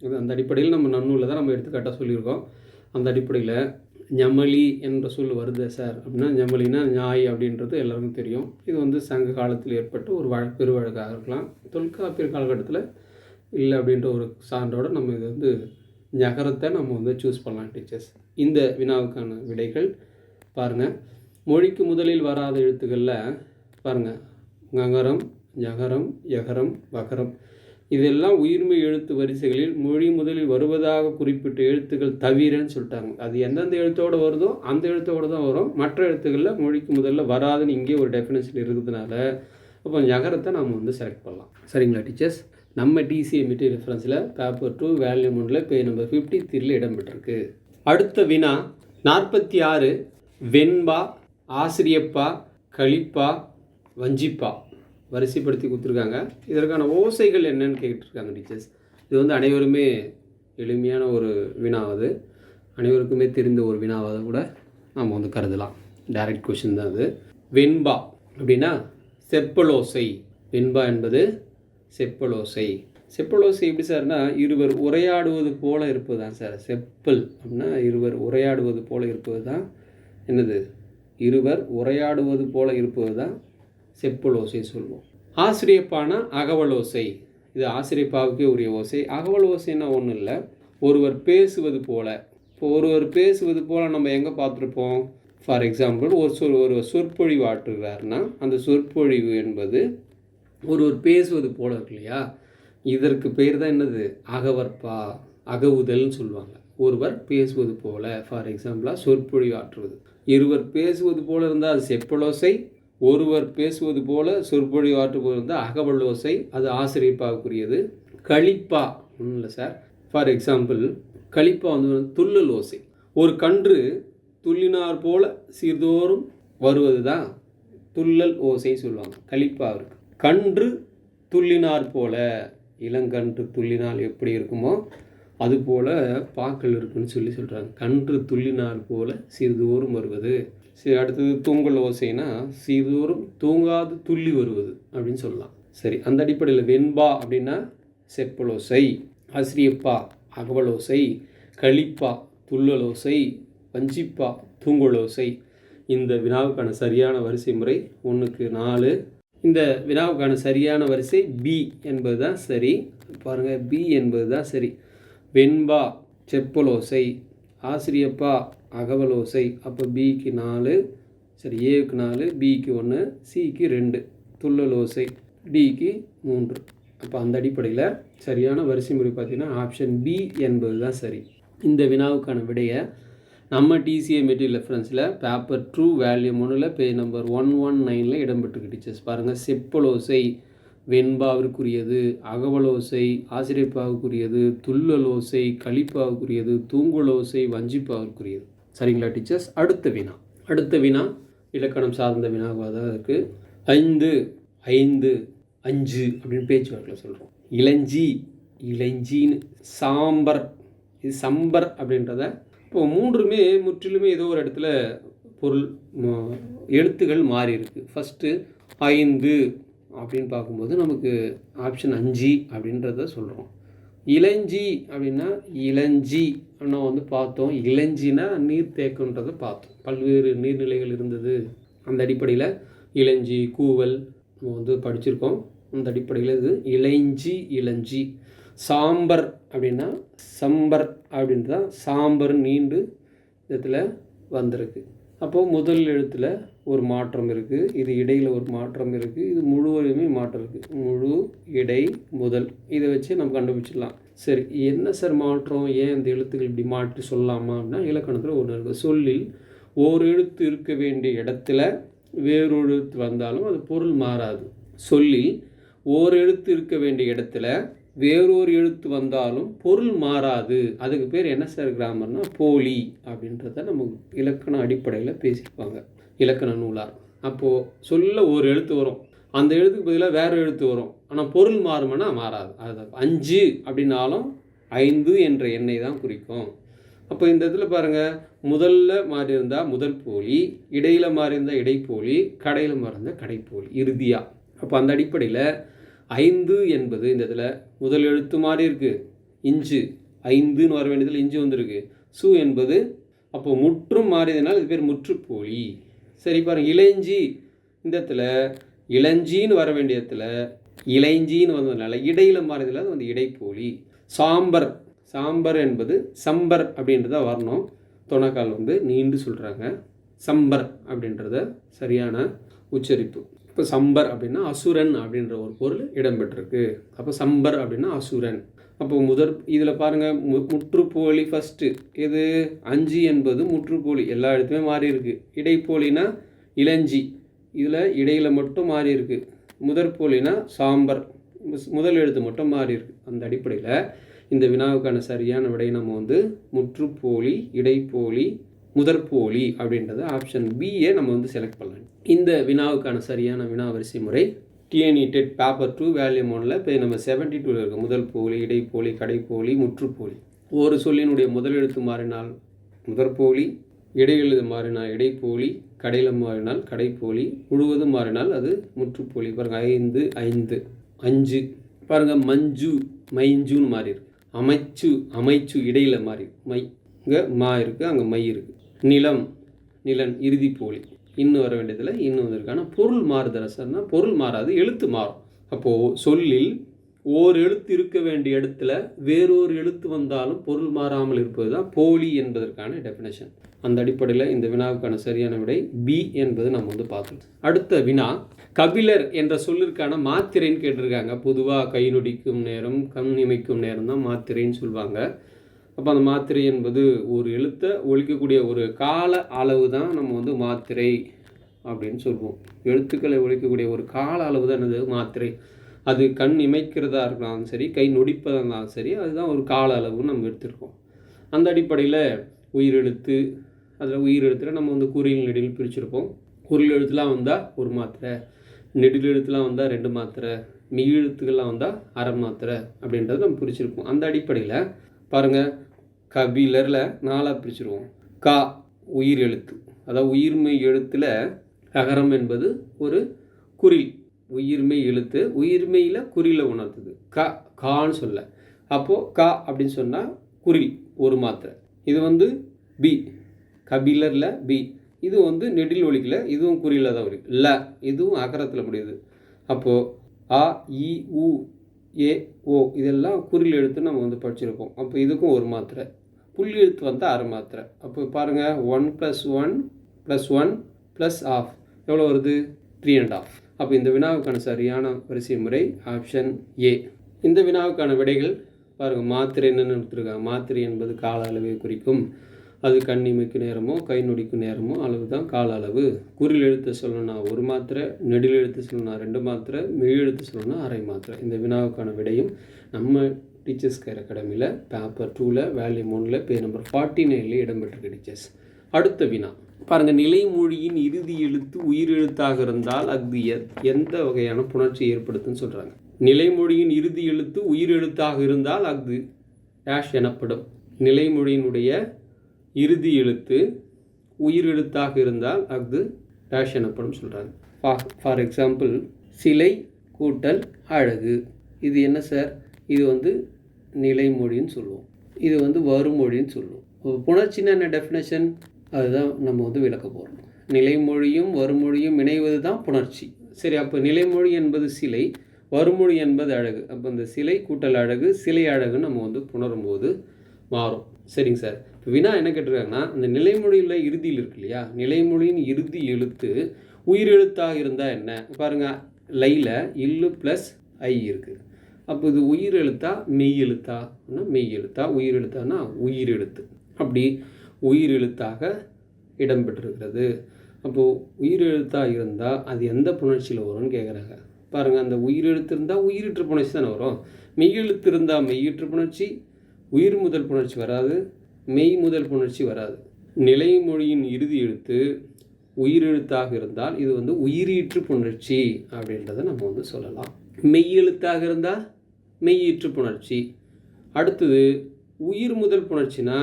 இது அந்த அடிப்படையில் நம்ம நன்னூலில் தான் நம்ம எடுத்துக்காட்டாக சொல்லியிருக்கோம். அந்த அடிப்படையில் ஞமலி என்ற சொல் வருது சார் அப்படின்னா ஞமலினா ஞாய் அப்படின்றது எல்லாருக்கும் தெரியும். இது வந்து சங்க காலத்தில் ஏற்பட்ட ஒரு பெருவழக்காக இருக்கலாம். தொல்காப்பியர் காலகட்டத்தில் இல்லை அப்படின்ற ஒரு சான்றோடு நம்ம இது வந்து ஞகரத்தை நம்ம வந்து சூஸ் பண்ணலாம் டீச்சர்ஸ். இந்த வினாவுக்கான விடைகள் பாருங்கள். மொழிக்கு முதலில் வராத எழுத்துக்களில் பாருங்கள், ஞகரம், ஞகரம், யகரம், வகரம் இதெல்லாம் உயிர்மை எழுத்து வரிசைகளில் மொழி முதலில் வருவதாக குறிப்பிட்ட எழுத்துக்கள் தவிரன்னு சொல்லிட்டாங்க. அது எந்தெந்த எழுத்தோடு வருதோ அந்த எழுத்தோடு தான் வரும். மற்ற எழுத்துக்களில் மொழிக்கு முதல்ல வராதுன்னு இங்கே ஒரு டெஃபினேஷன் இருக்கிறதுனால அப்போ ஞகரத்தை நம்ம வந்து செலக்ட் பண்ணலாம். சரிங்களா டீச்சர்ஸ்? நம்ம டிசிஎம்இடி ரெஃபரன்ஸில் பேப்பர் 2 வால்யூம் 1 பேஜ் நம்பர் 53 இடம்பெற்றிருக்கு. அடுத்த வினா 46. வெண்பா, ஆசிரியப்பா, கலிப்பா, வஞ்சிப்பா வரிசைப்படுத்தி கொடுத்துருக்காங்க. இதற்கான ஓசைகள் என்னன்னு கேட்டுருக்காங்க டீச்சர்ஸ். இது வந்து அனைவருமே எளிமையான ஒரு வினாவது, அனைவருக்குமே தெரிந்த ஒரு வினாவாக கூட நாம் வந்து கருதலாம். டைரக்ட் கொஷின் தான் அது. வெண்பா அப்படின்னா செப்பலோசை. வெண்பா என்பது செப்பலோசை. செப்பலோசை எப்படி சார்னா இருவர் உரையாடுவது போல இருப்பது தான் சார். செப்பல் அப்படின்னா இருவர் உரையாடுவது போல இருப்பது தான் என்னது, இருவர் உரையாடுவது போல இருப்பது தான் செப்பலோசை சொல்லுவோம். ஆசிரியப்பான அகவலோசை. இது ஆசிரியப்பாவுக்கே உரிய ஓசை. அகவல் ஓசைன்னா ஒன்றும் இல்லை, ஒருவர் பேசுவது போல. இப்போ ஒருவர் பேசுவது போல் நம்ம எங்கே பார்த்துருப்போம்? ஃபார் எக்ஸாம்பிள் ஒரு சொற்பொழிவு ஆற்றுகிறாருன்னா அந்த சொற்பொழிவு என்பது ஒருவர் பேசுவது போல இருக்கு இல்லையா? இதற்கு பேர் தான் என்னது, அகவற்பா, அகவுதல்னு சொல்லுவாங்க. ஒருவர் பேசுவது போல, ஃபார் எக்ஸாம்பிளாக சொற்பொழிவு ஆற்றுவது. இருவர் பேசுவது போல இருந்தால் அது செப்பலோசை. ஒருவர் பேசுவது போல சொற்பொழிவு ஆற்றுவது இருந்தால் அகவலோசை. அது ஆசிரியப்பாவுக்குரியது. கலிப்பா ஒன்றும் இல்லை சார். ஃபார் எக்ஸாம்பிள் கலிப்பா வந்து துள்ளல் ஓசை. ஒரு கன்று துள்ளினார் போல சீர்தோறும் வருவது தான் துள்ளல் ஓசைன்னு சொல்லுவாங்க. கலிப்பா இருக்கு. கன்று துள்ளினார் போல, இளங்கன்று துள்ளினால் எப்படி இருக்குமோ அதுபோல் பாக்கள் இருக்குன்னு சொல்கிறாங்க. கன்று துள்ளினார் போல சீர்தோறும் வருவது. சரி, அடுத்தது தூங்கல் ஓசைனா சீர்தோறும் தூங்காது துள்ளி வருவது அப்படின்னு சொல்லலாம். சரி, அந்த அடிப்படையில் வெண்பா அப்படின்னா செப்பலோசை, ஆசிரியப்பா அகவலோசை, கலிப்பா துள்ளலோசை, வஞ்சிப்பா தூங்கலோசை. இந்த வினாவுக்கான சரியான வரிசை முறை 1க்கு 4. இந்த வினாவுக்கான சரியான வரிசை பி என்பது தான் சரி. பாருங்கள், பி என்பது தான் சரி. வெண்பா செப்பலோசை, ஆசிரியப்பா அகவலோசை. அப்போ பிக்கு 4, சரி, ஏக்கு 4, பிக்கு 1, சிக்கு 2, துள்ளலோசை, டிக்கு 3. அப்போ அந்த அடிப்படையில் சரியான வரிசை முறை பார்த்திங்கன்னா ஆப்ஷன் பி என்பது தான் சரி. இந்த வினாவுக்கான விடையை நம்ம டிசிஎம்இடி ரெஃபரன்ஸில் பேப்பர் 2 வால்யூம் 1 பேஜ் நம்பர் 119 இடம்பெற்றிருக்கு டீச்சர்ஸ். பாருங்கள், செப்பலோசை வெண்பாவிற்குரியது, அகவலோசை ஆசிரியப்பாவுக்குரியது, துள்ளலோசை கலிப்பாவுக்குரியது, தூங்குலோசை வஞ்சிப்பாவுக்குரியது. சரிங்களா டீச்சர்ஸ்? அடுத்த வினா இலக்கணம் சார்ந்த வினாவாக தான் இருக்குது. 5 5 5 அப்படின்னு பேச்சு வழக்கில் சொல்கிறோம். இளஞ்சின்னு, சாம்பர், இது சம்பர் அப்படின்றத. இப்போ 3மே முற்றிலுமே ஏதோ ஒரு இடத்துல பொருள் எழுத்துகள் மாறி இருக்குது. ஃபஸ்ட்டு 5 அப்படின்னு பார்க்கும்போது நமக்கு ஆப்ஷன் 5 அப்படின்றத சொல்கிறோம். இளஞ்சி அப்படின்னா இளஞ்சி அப்படின்னா வந்து பார்த்தோம். இளஞ்சினா நீர்த்தேக்கன்றதை பார்த்தோம். பல்வேறு நீர்நிலைகள் இருந்தது. அந்த அடிப்படையில் இளஞ்சி கூவல் நம்ம வந்து படிச்சிருக்கோம். அந்த அடிப்படையில் இது இளஞ்சி. சாம்பர் அப்படின்னா சம்பர் அப்படின்றதான் சாம்பர் நீண்டு இதில் வந்திருக்கு. அப்போது முதல் எழுத்தில் ஒரு மாற்றம் இருக்குது, இது இடையில் ஒரு மாற்றம் இருக்குது, இது முழுவதுமே மாற்றம் இருக்குது. முழு, இடை, முதல், இதை வச்சு நம்ம கண்டுபிடிச்சிடலாம். சரி, என்ன சார் மாற்றம், ஏன் இந்த எழுத்துக்கள் இப்படி மாற்றி சொல்லலாமா அப்படின்னா இலக்கணத்தில் ஒன்று இருக்குது. சொல்லில் ஓர் எழுத்து இருக்க வேண்டிய இடத்துல வேறொரு எழுத்து வந்தாலும் அது பொருள் மாறாது. சொல்லில் ஓர் எழுத்து இருக்க வேண்டிய இடத்துல வேறொரு எழுத்து வந்தாலும் பொருள் மாறாது. அதுக்கு பேர் என்ன சார் கிராமர்னா போலி அப்படின்றத நம்ம இலக்கண அடிப்படையில் பேசியிருப்பாங்க இலக்கண நூலார். அப்போது சொல்ல ஒரு எழுத்து வரும், அந்த எழுத்துக்கு பதிலாக வேறு எழுத்து வரும், ஆனால் பொருள் மாறுமானா மாறாது. அது 5 அப்படின்னாலும் 5 என்ற எண்ணை தான் குறிக்கும். அப்போ இந்த இடத்துல பாருங்கள், முதல்ல மாறி இருந்தால் முதல் போலி, இடையில் மாறி இருந்தால் இடைப்போலி, கடையில் மாறி இருந்தால் கடைப்போலி இறுதியாக. அப்போ அந்த அடிப்படையில் 5 என்பது இந்த இதில் முதல் எழுத்து மாறி இருக்குது, இஞ்சு 5ன்னு வர வேண்டியதில் இஞ்சு வந்திருக்கு. சு என்பது அப்போ முற்றும் மாறியதுனால இது பேர் முற்றுப்போலி. சரி பாருங்கள், இளைஞ்சி இந்த இடத்துல இளஞ்சின்னு வர வேண்டிய இடத்துல இளைஞ்சின்னு வந்ததுனால இடையில் மாறியதில் அது வந்து இடைப்போலி. சாம்பர், சாம்பர் என்பது சம்பர் அப்படின்றத வரணும். தொணக்கால் வந்து நீண்டு சொல்கிறாங்க. சம்பர் அப்படின்றத சரியான உச்சரிப்பு. இப்போ சம்பர் அப்படின்னா அசுரன் அப்படின்ற ஒரு பொருள் இடம்பெற்றிருக்கு. அப்போ சம்பர் அப்படின்னா அசுரன். அப்போ இதில் பாருங்கள், முற்றுப்போலி ஃபஸ்ட்டு இது 5 என்பது முற்றுப்போலி, எல்லா இடத்துலையுமே மாறி இருக்குது. இடைப்போலினா இளஞ்சி, இதில் இடையில் மட்டும் மாறி இருக்குது. முதற்போலினா சாம்பர், முதல் எழுத்து மட்டும் மாறி இருக்குது. அந்த அடிப்படையில் இந்த வினாவுக்கான சரியான விடை நம்ம வந்து முற்றுப்போலி, இடைப்போலி, முதற்போலி அப்படின்றத ஆப்ஷன் பியை நம்ம வந்து செலக்ட் பண்ணலாம். இந்த வினாவுக்கான சரியான வினா வரிசை முறை டிஎன்இ டெட் பேப்பர் 2 வால்யூம் 1ல் இப்போ நம்ம 72 இருக்குது. முதல் போலி, இடைப்போலி, கடைப்போலி, முற்றுப்போலி. ஒரு சொல்லினுடைய முதல் எழுத்து மாறினால் முதற்போலி, இடையெழுத்து மாறினால் இடைப்போலி, கடையில் மாறினால் கடைப்போலி, முழுவதும் மாறினால் அது முற்றுப்போலி. பாருங்கள் 5 5 5 பாருங்கள், மஞ்சு மைஞ்சுன்னு மாறி இருக்கு. அமைச்சு அமைச்சு இடையில் மாறி மை, இங்கே மா இருக்குது, அங்கே மை இருக்குது. நிலம் நிலன் இறுதி போலி, இன்னும் வர வேண்டியதில் இன்னும் வந்திருக்கான பொருள் மாறுதல் சார்னா பொருள் மாறாது, எழுத்து மாறும். அப்போது சொல்லில் ஓர் எழுத்து இருக்க வேண்டிய இடத்துல வேறொரு எழுத்து வந்தாலும் பொருள் மாறாமல் இருப்பது தான் போலி என்பதற்கான டெஃபினேஷன். அந்த அடிப்படையில் இந்த வினாவுக்கான சரியான விடை பி என்பது நம்ம வந்து பார்த்தோம். அடுத்த வினா, கபிலர் என்ற சொல்லிற்கான மாத்திரைன்னு கேட்டிருக்காங்க. பொதுவாக கை நொடிக்கும் நேரம், கண் இமைக்கும் நேரம் தான் மாத்திரைன்னு சொல்லுவாங்க. அப்போ அந்த மாத்திரை என்பது ஒரு எழுத்தை ஒழிக்கக்கூடிய ஒரு கால அளவு தான் நம்ம வந்து மாத்திரை அப்படின்னு சொல்லுவோம். எழுத்துக்களை ஒழிக்கக்கூடிய ஒரு கால அளவு தான் என்னது மாத்திரை. அது கண் இமைக்கிறதா இருந்தாலும் சரி, கை நொடிப்பதாக இருந்தாலும் சரி, அதுதான் ஒரு கால அளவுன்னு நம்ம எடுத்துருக்கோம். அந்த அடிப்படையில் உயிரெழுத்து, அதில் உயிரெழுத்தில் நம்ம வந்து குறில் நெடில் பிரிச்சுருப்போம். குறில் எழுத்துலாம் வந்தால் ஒரு மாத்திரை, நெடில் எழுத்துலாம் வந்தால் 2 மாத்திரை, மெய் எழுத்துக்கள்லாம் வந்தால் அரை மாத்திரை அப்படின்றத நம்ம பிரிச்சுருப்போம். அந்த அடிப்படையில் பாருங்கள், கபிலரில் 4ஆக பிரிச்சுருவோம். கா உயிர் எழுத்து, அதாவது உயிர்மை எழுத்தில் அகரம் என்பது ஒரு குறில், உயிர்மை எழுத்து, உயிர்மையில் குறியில் உணர்த்துது. கான்னு சொல்ல, அப்போது கா அப்படின்னு சொன்னால் குறில் ஒரு மாத்திரை. இது வந்து பி, கபிலரில் பி, இது வந்து நெடில் ஒலிக்கல, இதுவும் குறியில் தான் வரும். ல இதுவும் அகரத்தில் முடியுது. அப்போது அ இ உ ஏ ஓ இதெல்லாம் குறில் எழுத்து நம்ம வந்து படிச்சிருப்போம். அப்போ இதுக்கும் ஒரு மாத்திரை. புள்ளி எழுத்து வந்தால் அரை மாத்திரை. அப்போ பாருங்கள், 1 + 1 + 1 + ½ எவ்வளோ வருது? 3½ அப்போ இந்த வினாவுக்கான சரியான வரிசை முறை ஆப்ஷன் ஏ. இந்த வினாவுக்கான விடைகள் பாருங்கள், மாத்திரை என்னென்னு எடுத்துருக்காங்க. மாத்திரை என்பது கால அளவை குறிக்கும். அது கண் இமைக்கு நேரமோ கை நொடிக்கு நேரமோ அளவு தான் கால அளவு. குறில் எழுத்து சொல்லணும்னா ஒரு மாத்திரை, நெடில் எழுத்து சொல்லணும்னா 2 மாத்திரை, மெய் எழுத்து சொல்லணும்னா அரை மாத்திரை. இந்த வினாவுக்கான விடையும் நம்ம டீச்சர்ஸ் கேர் அகாடமியில் பேப்பர் 2ல் வால்யூம் 1ல் பேஜ் நம்பர் 49ல் இடம்பெற்றிருக்கு டீச்சர்ஸ். அடுத்த வினா பாருங்கள், நிலைமொழியின் இறுதி எழுத்து உயிர் எழுத்தாக இருந்தால் அது எந்த வகையான புணர்ச்சி ஏற்படுத்துன்னு சொல்கிறாங்க. நிலைமொழியின் இறுதி எழுத்து உயிர் எழுத்தாக இருந்தால் அது டேஷ் எனப்படும். நிலைமொழியினுடைய இறுதி எழுத்து உயிர் எழுத்தாக இருந்தால் அது டேஷ் எனப்படும் சொல்கிறாங்க. ஃபார் எக்ஸாம்பிள், சிலை கூட்டல் அழகு, இது என்ன சார்? இது வந்து நிலைமொழின்னு சொல்லுவோம், இது வந்து வருமொழின்னு சொல்லுவோம். புணர்ச்சின்னா என்ன டெஃபினேஷன், அதுதான் நம்ம வந்து விளக்க போகிறோம். நிலைமொழியும் வருமொழியும் இணைவது தான் புணர்ச்சி. சரி, அப்போ நிலைமொழி என்பது சிலை, வருமொழி என்பது அழகு. அப்போ இந்த சிலை கூட்டல் அழகு, சிலை அழகுன்னு நம்ம வந்து புணரும்போது மாறும். சரிங்க சார். இப்போ வினா என்ன கேட்டிருக்காங்கன்னா, இந்த நிலைமொழியில் இறுதியில் இருக்கு இல்லையா, நிலைமொழியின் இறுதி எழுத்து உயிர் எழுத்தாக இருந்தால் என்ன பாருங்கள், லையில் இல்லு ப்ளஸ் ஐ இருக்குது. அப்போ இது உயிர் எழுத்தா மெய் எழுத்தா? மெய் எழுத்தா. உயிர் எழுத்தானா உயிர் எழுத்து. அப்படி உயிர் எழுத்தாக இடம்பெற்றிருக்கிறது. அப்போது உயிர் எழுத்தாக இருந்தால் அது எந்த புணர்ச்சியில் வரும்னு கேட்குறாங்க. பாருங்கள், அந்த உயிரெழுத்து இருந்தால் உயிரீற்று புணர்ச்சி தானே வரும். மெய்யெழுத்து இருந்தால் மெய்யீற்று புணர்ச்சி, உயிர் முதல் புணர்ச்சி வராது, மெய் முதல் புணர்ச்சி வராது. நிலைமொழியின் இறுதி எழுத்து உயிரெழுத்தாக இருந்தால் இது வந்து உயிரீற்று புணர்ச்சி அப்படின்றத நம்ம வந்து சொல்லலாம். மெய்யெழுத்தாக இருந்தால் மெய்யீற்று புணர்ச்சி. அடுத்தது உயிர் முதல் புணர்ச்சினா,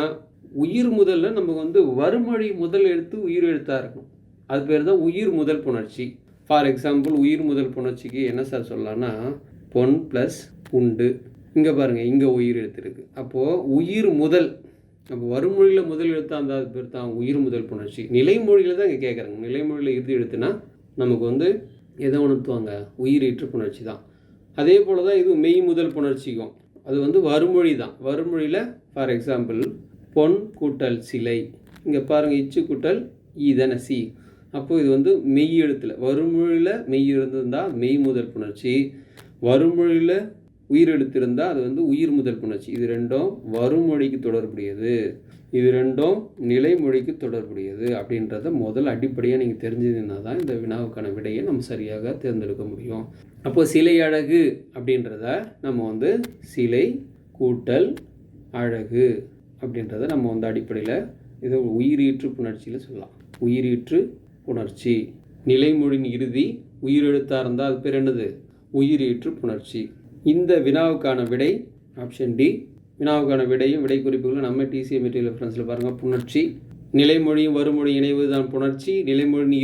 உயிர் முதல்ல நம்ம வந்து வறுமொழி முதல் எழுத்து உயிர் எழுத்தாக இருக்கணும். அது பேர் தான் உயிர் முதல் புணர்ச்சி. ஃபார் எக்ஸாம்பிள், உயிர் முதல் புணர்ச்சிக்கு என்ன சார் சொல்லலாம்னா, பொன் ப்ளஸ் உண்டு. இங்கே பாருங்கள், இங்கே உயிர் எழுத்து இருக்குது. அப்போது உயிர் முதல், அப்போ வறுமொழியில் முதல் எழுத்தாக இருந்தால் அது பேர் தான் உயிர் முதல் புணர்ச்சி. நிலைமொழியில் தான் இங்கே கேட்குறாங்க. நிலைமொழியில் இறுதி எழுத்துனா நமக்கு வந்து எதை உணர்த்துவாங்க, உயிரீற்று புணர்ச்சி தான். அதே போல் தான் இது மெய் முதல் புணர்ச்சிக்கும் அது வந்து வறுமொழி தான். வறுமொழியில் ஃபார் எக்ஸாம்பிள் பொன் கூட்டல் சிலை, இங்கே பாருங்கள் இச்சு கூட்டல் ஈதன சி. அப்போது இது வந்து மெய் எழுத்தில், வறுமொழியில் மெய் இருந்தால் மெய் முதல் புணர்ச்சி, வறுமொழியில் உயிர் எழுத்து இருந்தால் அது வந்து உயிர் முதல் புணர்ச்சி. இது ரெண்டும் வறுமொழிக்கு தொடர்புடையது, இது ரெண்டும் நிலைமொழிக்கு தொடர்புடையது அப்படின்றத முதல் அடிப்படையாக நீங்கள் தெரிஞ்சதுன்னா தான் இந்த வினாவுக்கான விடையை நம்ம சரியாக தேர்ந்தெடுக்க முடியும். அப்போது சிலை அழகு அப்படின்றத நம்ம வந்து சிலை கூட்டல் அழகு அப்படின்றத நம்ம வந்து அடிப்படையில் இதை உயிரீற்று புணர்ச்சியில் சொல்லலாம். உயிரீற்று புணர்ச்சி. நிலைமொழியின் இறுதி உயிரெழுத்தாக இருந்தால் அது பேர் என்னது, உயிரீற்று புணர்ச்சி. இந்த வினாவுக்கான விடை ஆப்ஷன் டி. வினாவுக்கான விடையும் விடை குறிப்புகளும் நம்ம டிசிஏ மெட்டீரியல் ரெஃபரன்ஸில் பாருங்கள். புணர்ச்சி, நிலைமொழியும் வறுமொழி இணைவது தான் புணர்ச்சி. நிலைமொழியின்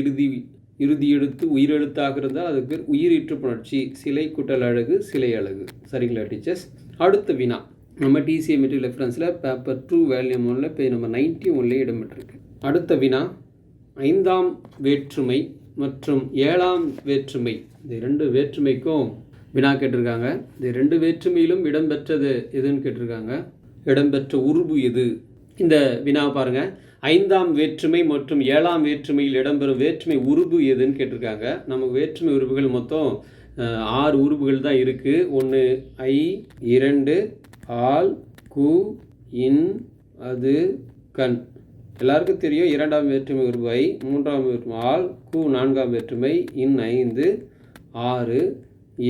இறுதி எழுத்து உயிரெழுத்தாக இருந்தால் அதுக்கு பேர் உயிரீற்று புணர்ச்சி. சிலை கூட்டல் அழகு, சிலை அழகு. சரிங்களா டீச்சர்ஸ்? அடுத்த வினா நம்ம டிசிஏ மெட்டீரியல் ரெஃபரன்ஸில் பேப்பர் 2 வால்யூம் 1 பேஜ் நம்பர் 91 இடம்பெற்றிருக்கு. அடுத்த வினா, 5ஆம் வேற்றுமை மற்றும் 7ஆம் வேற்றுமை, இந்த 2 வேற்றுமைக்கும் வினா கேட்டிருக்காங்க. இந்த 2 வேற்றுமையிலும் இடம்பெற்றது எதுன்னு கேட்டிருக்காங்க. இடம்பெற்ற உருபு எது? இந்த வினா பாருங்கள். 5ஆம் வேற்றுமை மற்றும் 7ஆம் வேற்றுமையில் இடம்பெறும் வேற்றுமை உருபு எதுன்னு கேட்டிருக்காங்க. நமக்கு வேற்றுமை உருபுகள் மொத்தம் 6 உருபுகள் தான் இருக்குது. 1 ஐ, 2 ஆல், கு, இன், அது, கண். எல்லாருக்கும் தெரியும் 2ஆம் வேற்றுமை உருபு ஐ, 3ஆம் வேற்றுமை ஆல், கு 4ஆம் வேற்றுமை, இன் 5, 6,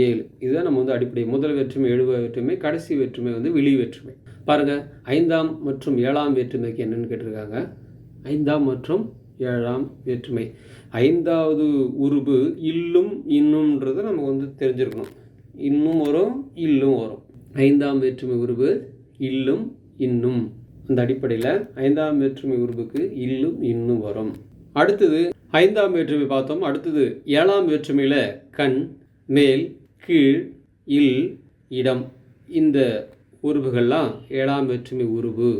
7. இதுதான் நம்ம வந்து அடிப்படை. முதல் வேற்றுமை எழுவ வேற்றுமை, கடைசி வேற்றுமை வந்து விழி வேற்றுமை. பாருங்கள், 5ஆம் மற்றும் 7ஆம் வேற்றுமைக்கு என்னென்னு கேட்டிருக்காங்க. 5ஆம் மற்றும் 7ஆம் வேற்றுமை 5வது உருபு இல்லும் இன்னும்ன்றதை நம்ம வந்து தெரிஞ்சிருக்கணும். இன்னும் வரும், இல்லும் வரும். 5ஆம் வேற்றுமை உருபு இல்லும் இன்னும். அந்த அடிப்படையில் 5ஆம் வேற்றுமை உருபுக்கு இல்லும் இன்னும் வரும். அடுத்தது 5ஆம் வேற்றுமை பார்த்தோம். அடுத்தது 7ஆம் வேற்றுமையில் கண், மேல், கீழ், இல், இடம். இந்த உருபுகள்லாம் 7ஆம் வேற்றுமை உருபு.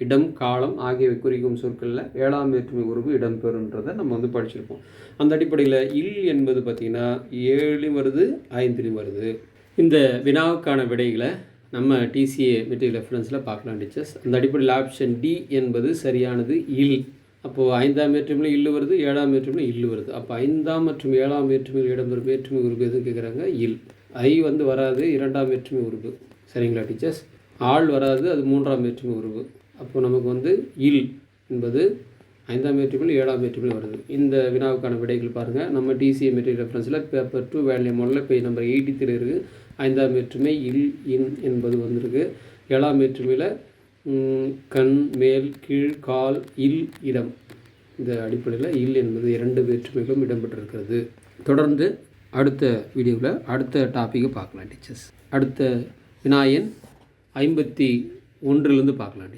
இடம், காலம் ஆகியவை குறிக்கும் சொற்களில் 7ஆம் வேற்றுமை உருபு இடம்பெறுன்றதை நம்ம வந்து படிச்சிருப்போம். அந்த அடிப்படையில் இல் என்பது பார்த்திங்கன்னா 7லையும் வருது, 5லையும் வருது. இந்த வினாவுக்கான விடைகளை நம்ம டிசிஏ மெட்டீரியல் ரெஃபரன்ஸில் பார்க்கலாம் டீச்சர்ஸ். அந்த அடிப்படையில் ஆப்ஷன் டி என்பது சரியானது, இல். அப்போது 5ஆம் வேற்றுமையில் இல்லு வருது, 7ஆம் வேற்றுமையில் இல்லு வருது. அப்போ 5ஆம் மற்றும் 7ஆம் வேற்றுமையில் இடம்பெறும் வேற்றுமை உருபு எதுன்னு கேட்குறாங்க, இல். ஐ வந்து வராது, 2ஆம் வேற்றுமை உருபு. சரிங்களா டீச்சர்ஸ்? ஆள் வராது, அது 3ஆம் வேற்றுமை உருபு. அப்போ நமக்கு வந்து இல் என்பது 5ஆம் வேற்றுமையில் 7ஆம் வேற்றுமையில் வருது. இந்த வினாவுக்கான விடைகள் பாருங்கள். நம்ம டிசிஏ மெட்டீரியல் ரெஃபரன்ஸில் பேப்பர் 2 வால்யூம் 1 பேஜ் நம்பர் 83 இருக்குது. 5ஆம் வேற்றுமை இல், இன் என்பது வந்திருக்கு. 7ஆம் வேற்றுமையில் கண், மேல், கீழ், கால், இல், இடம். இந்த அடிப்படையில் இல் என்பது 2 வேற்றுமைகளும் இடம்பெற்றிருக்கிறது. தொடர்ந்து அடுத்த வீடியோவில் அடுத்த டாப்பிக்கை பார்க்கலாம் டீச்சர்ஸ். அடுத்த வினாயன் 51 பார்க்கலாம்.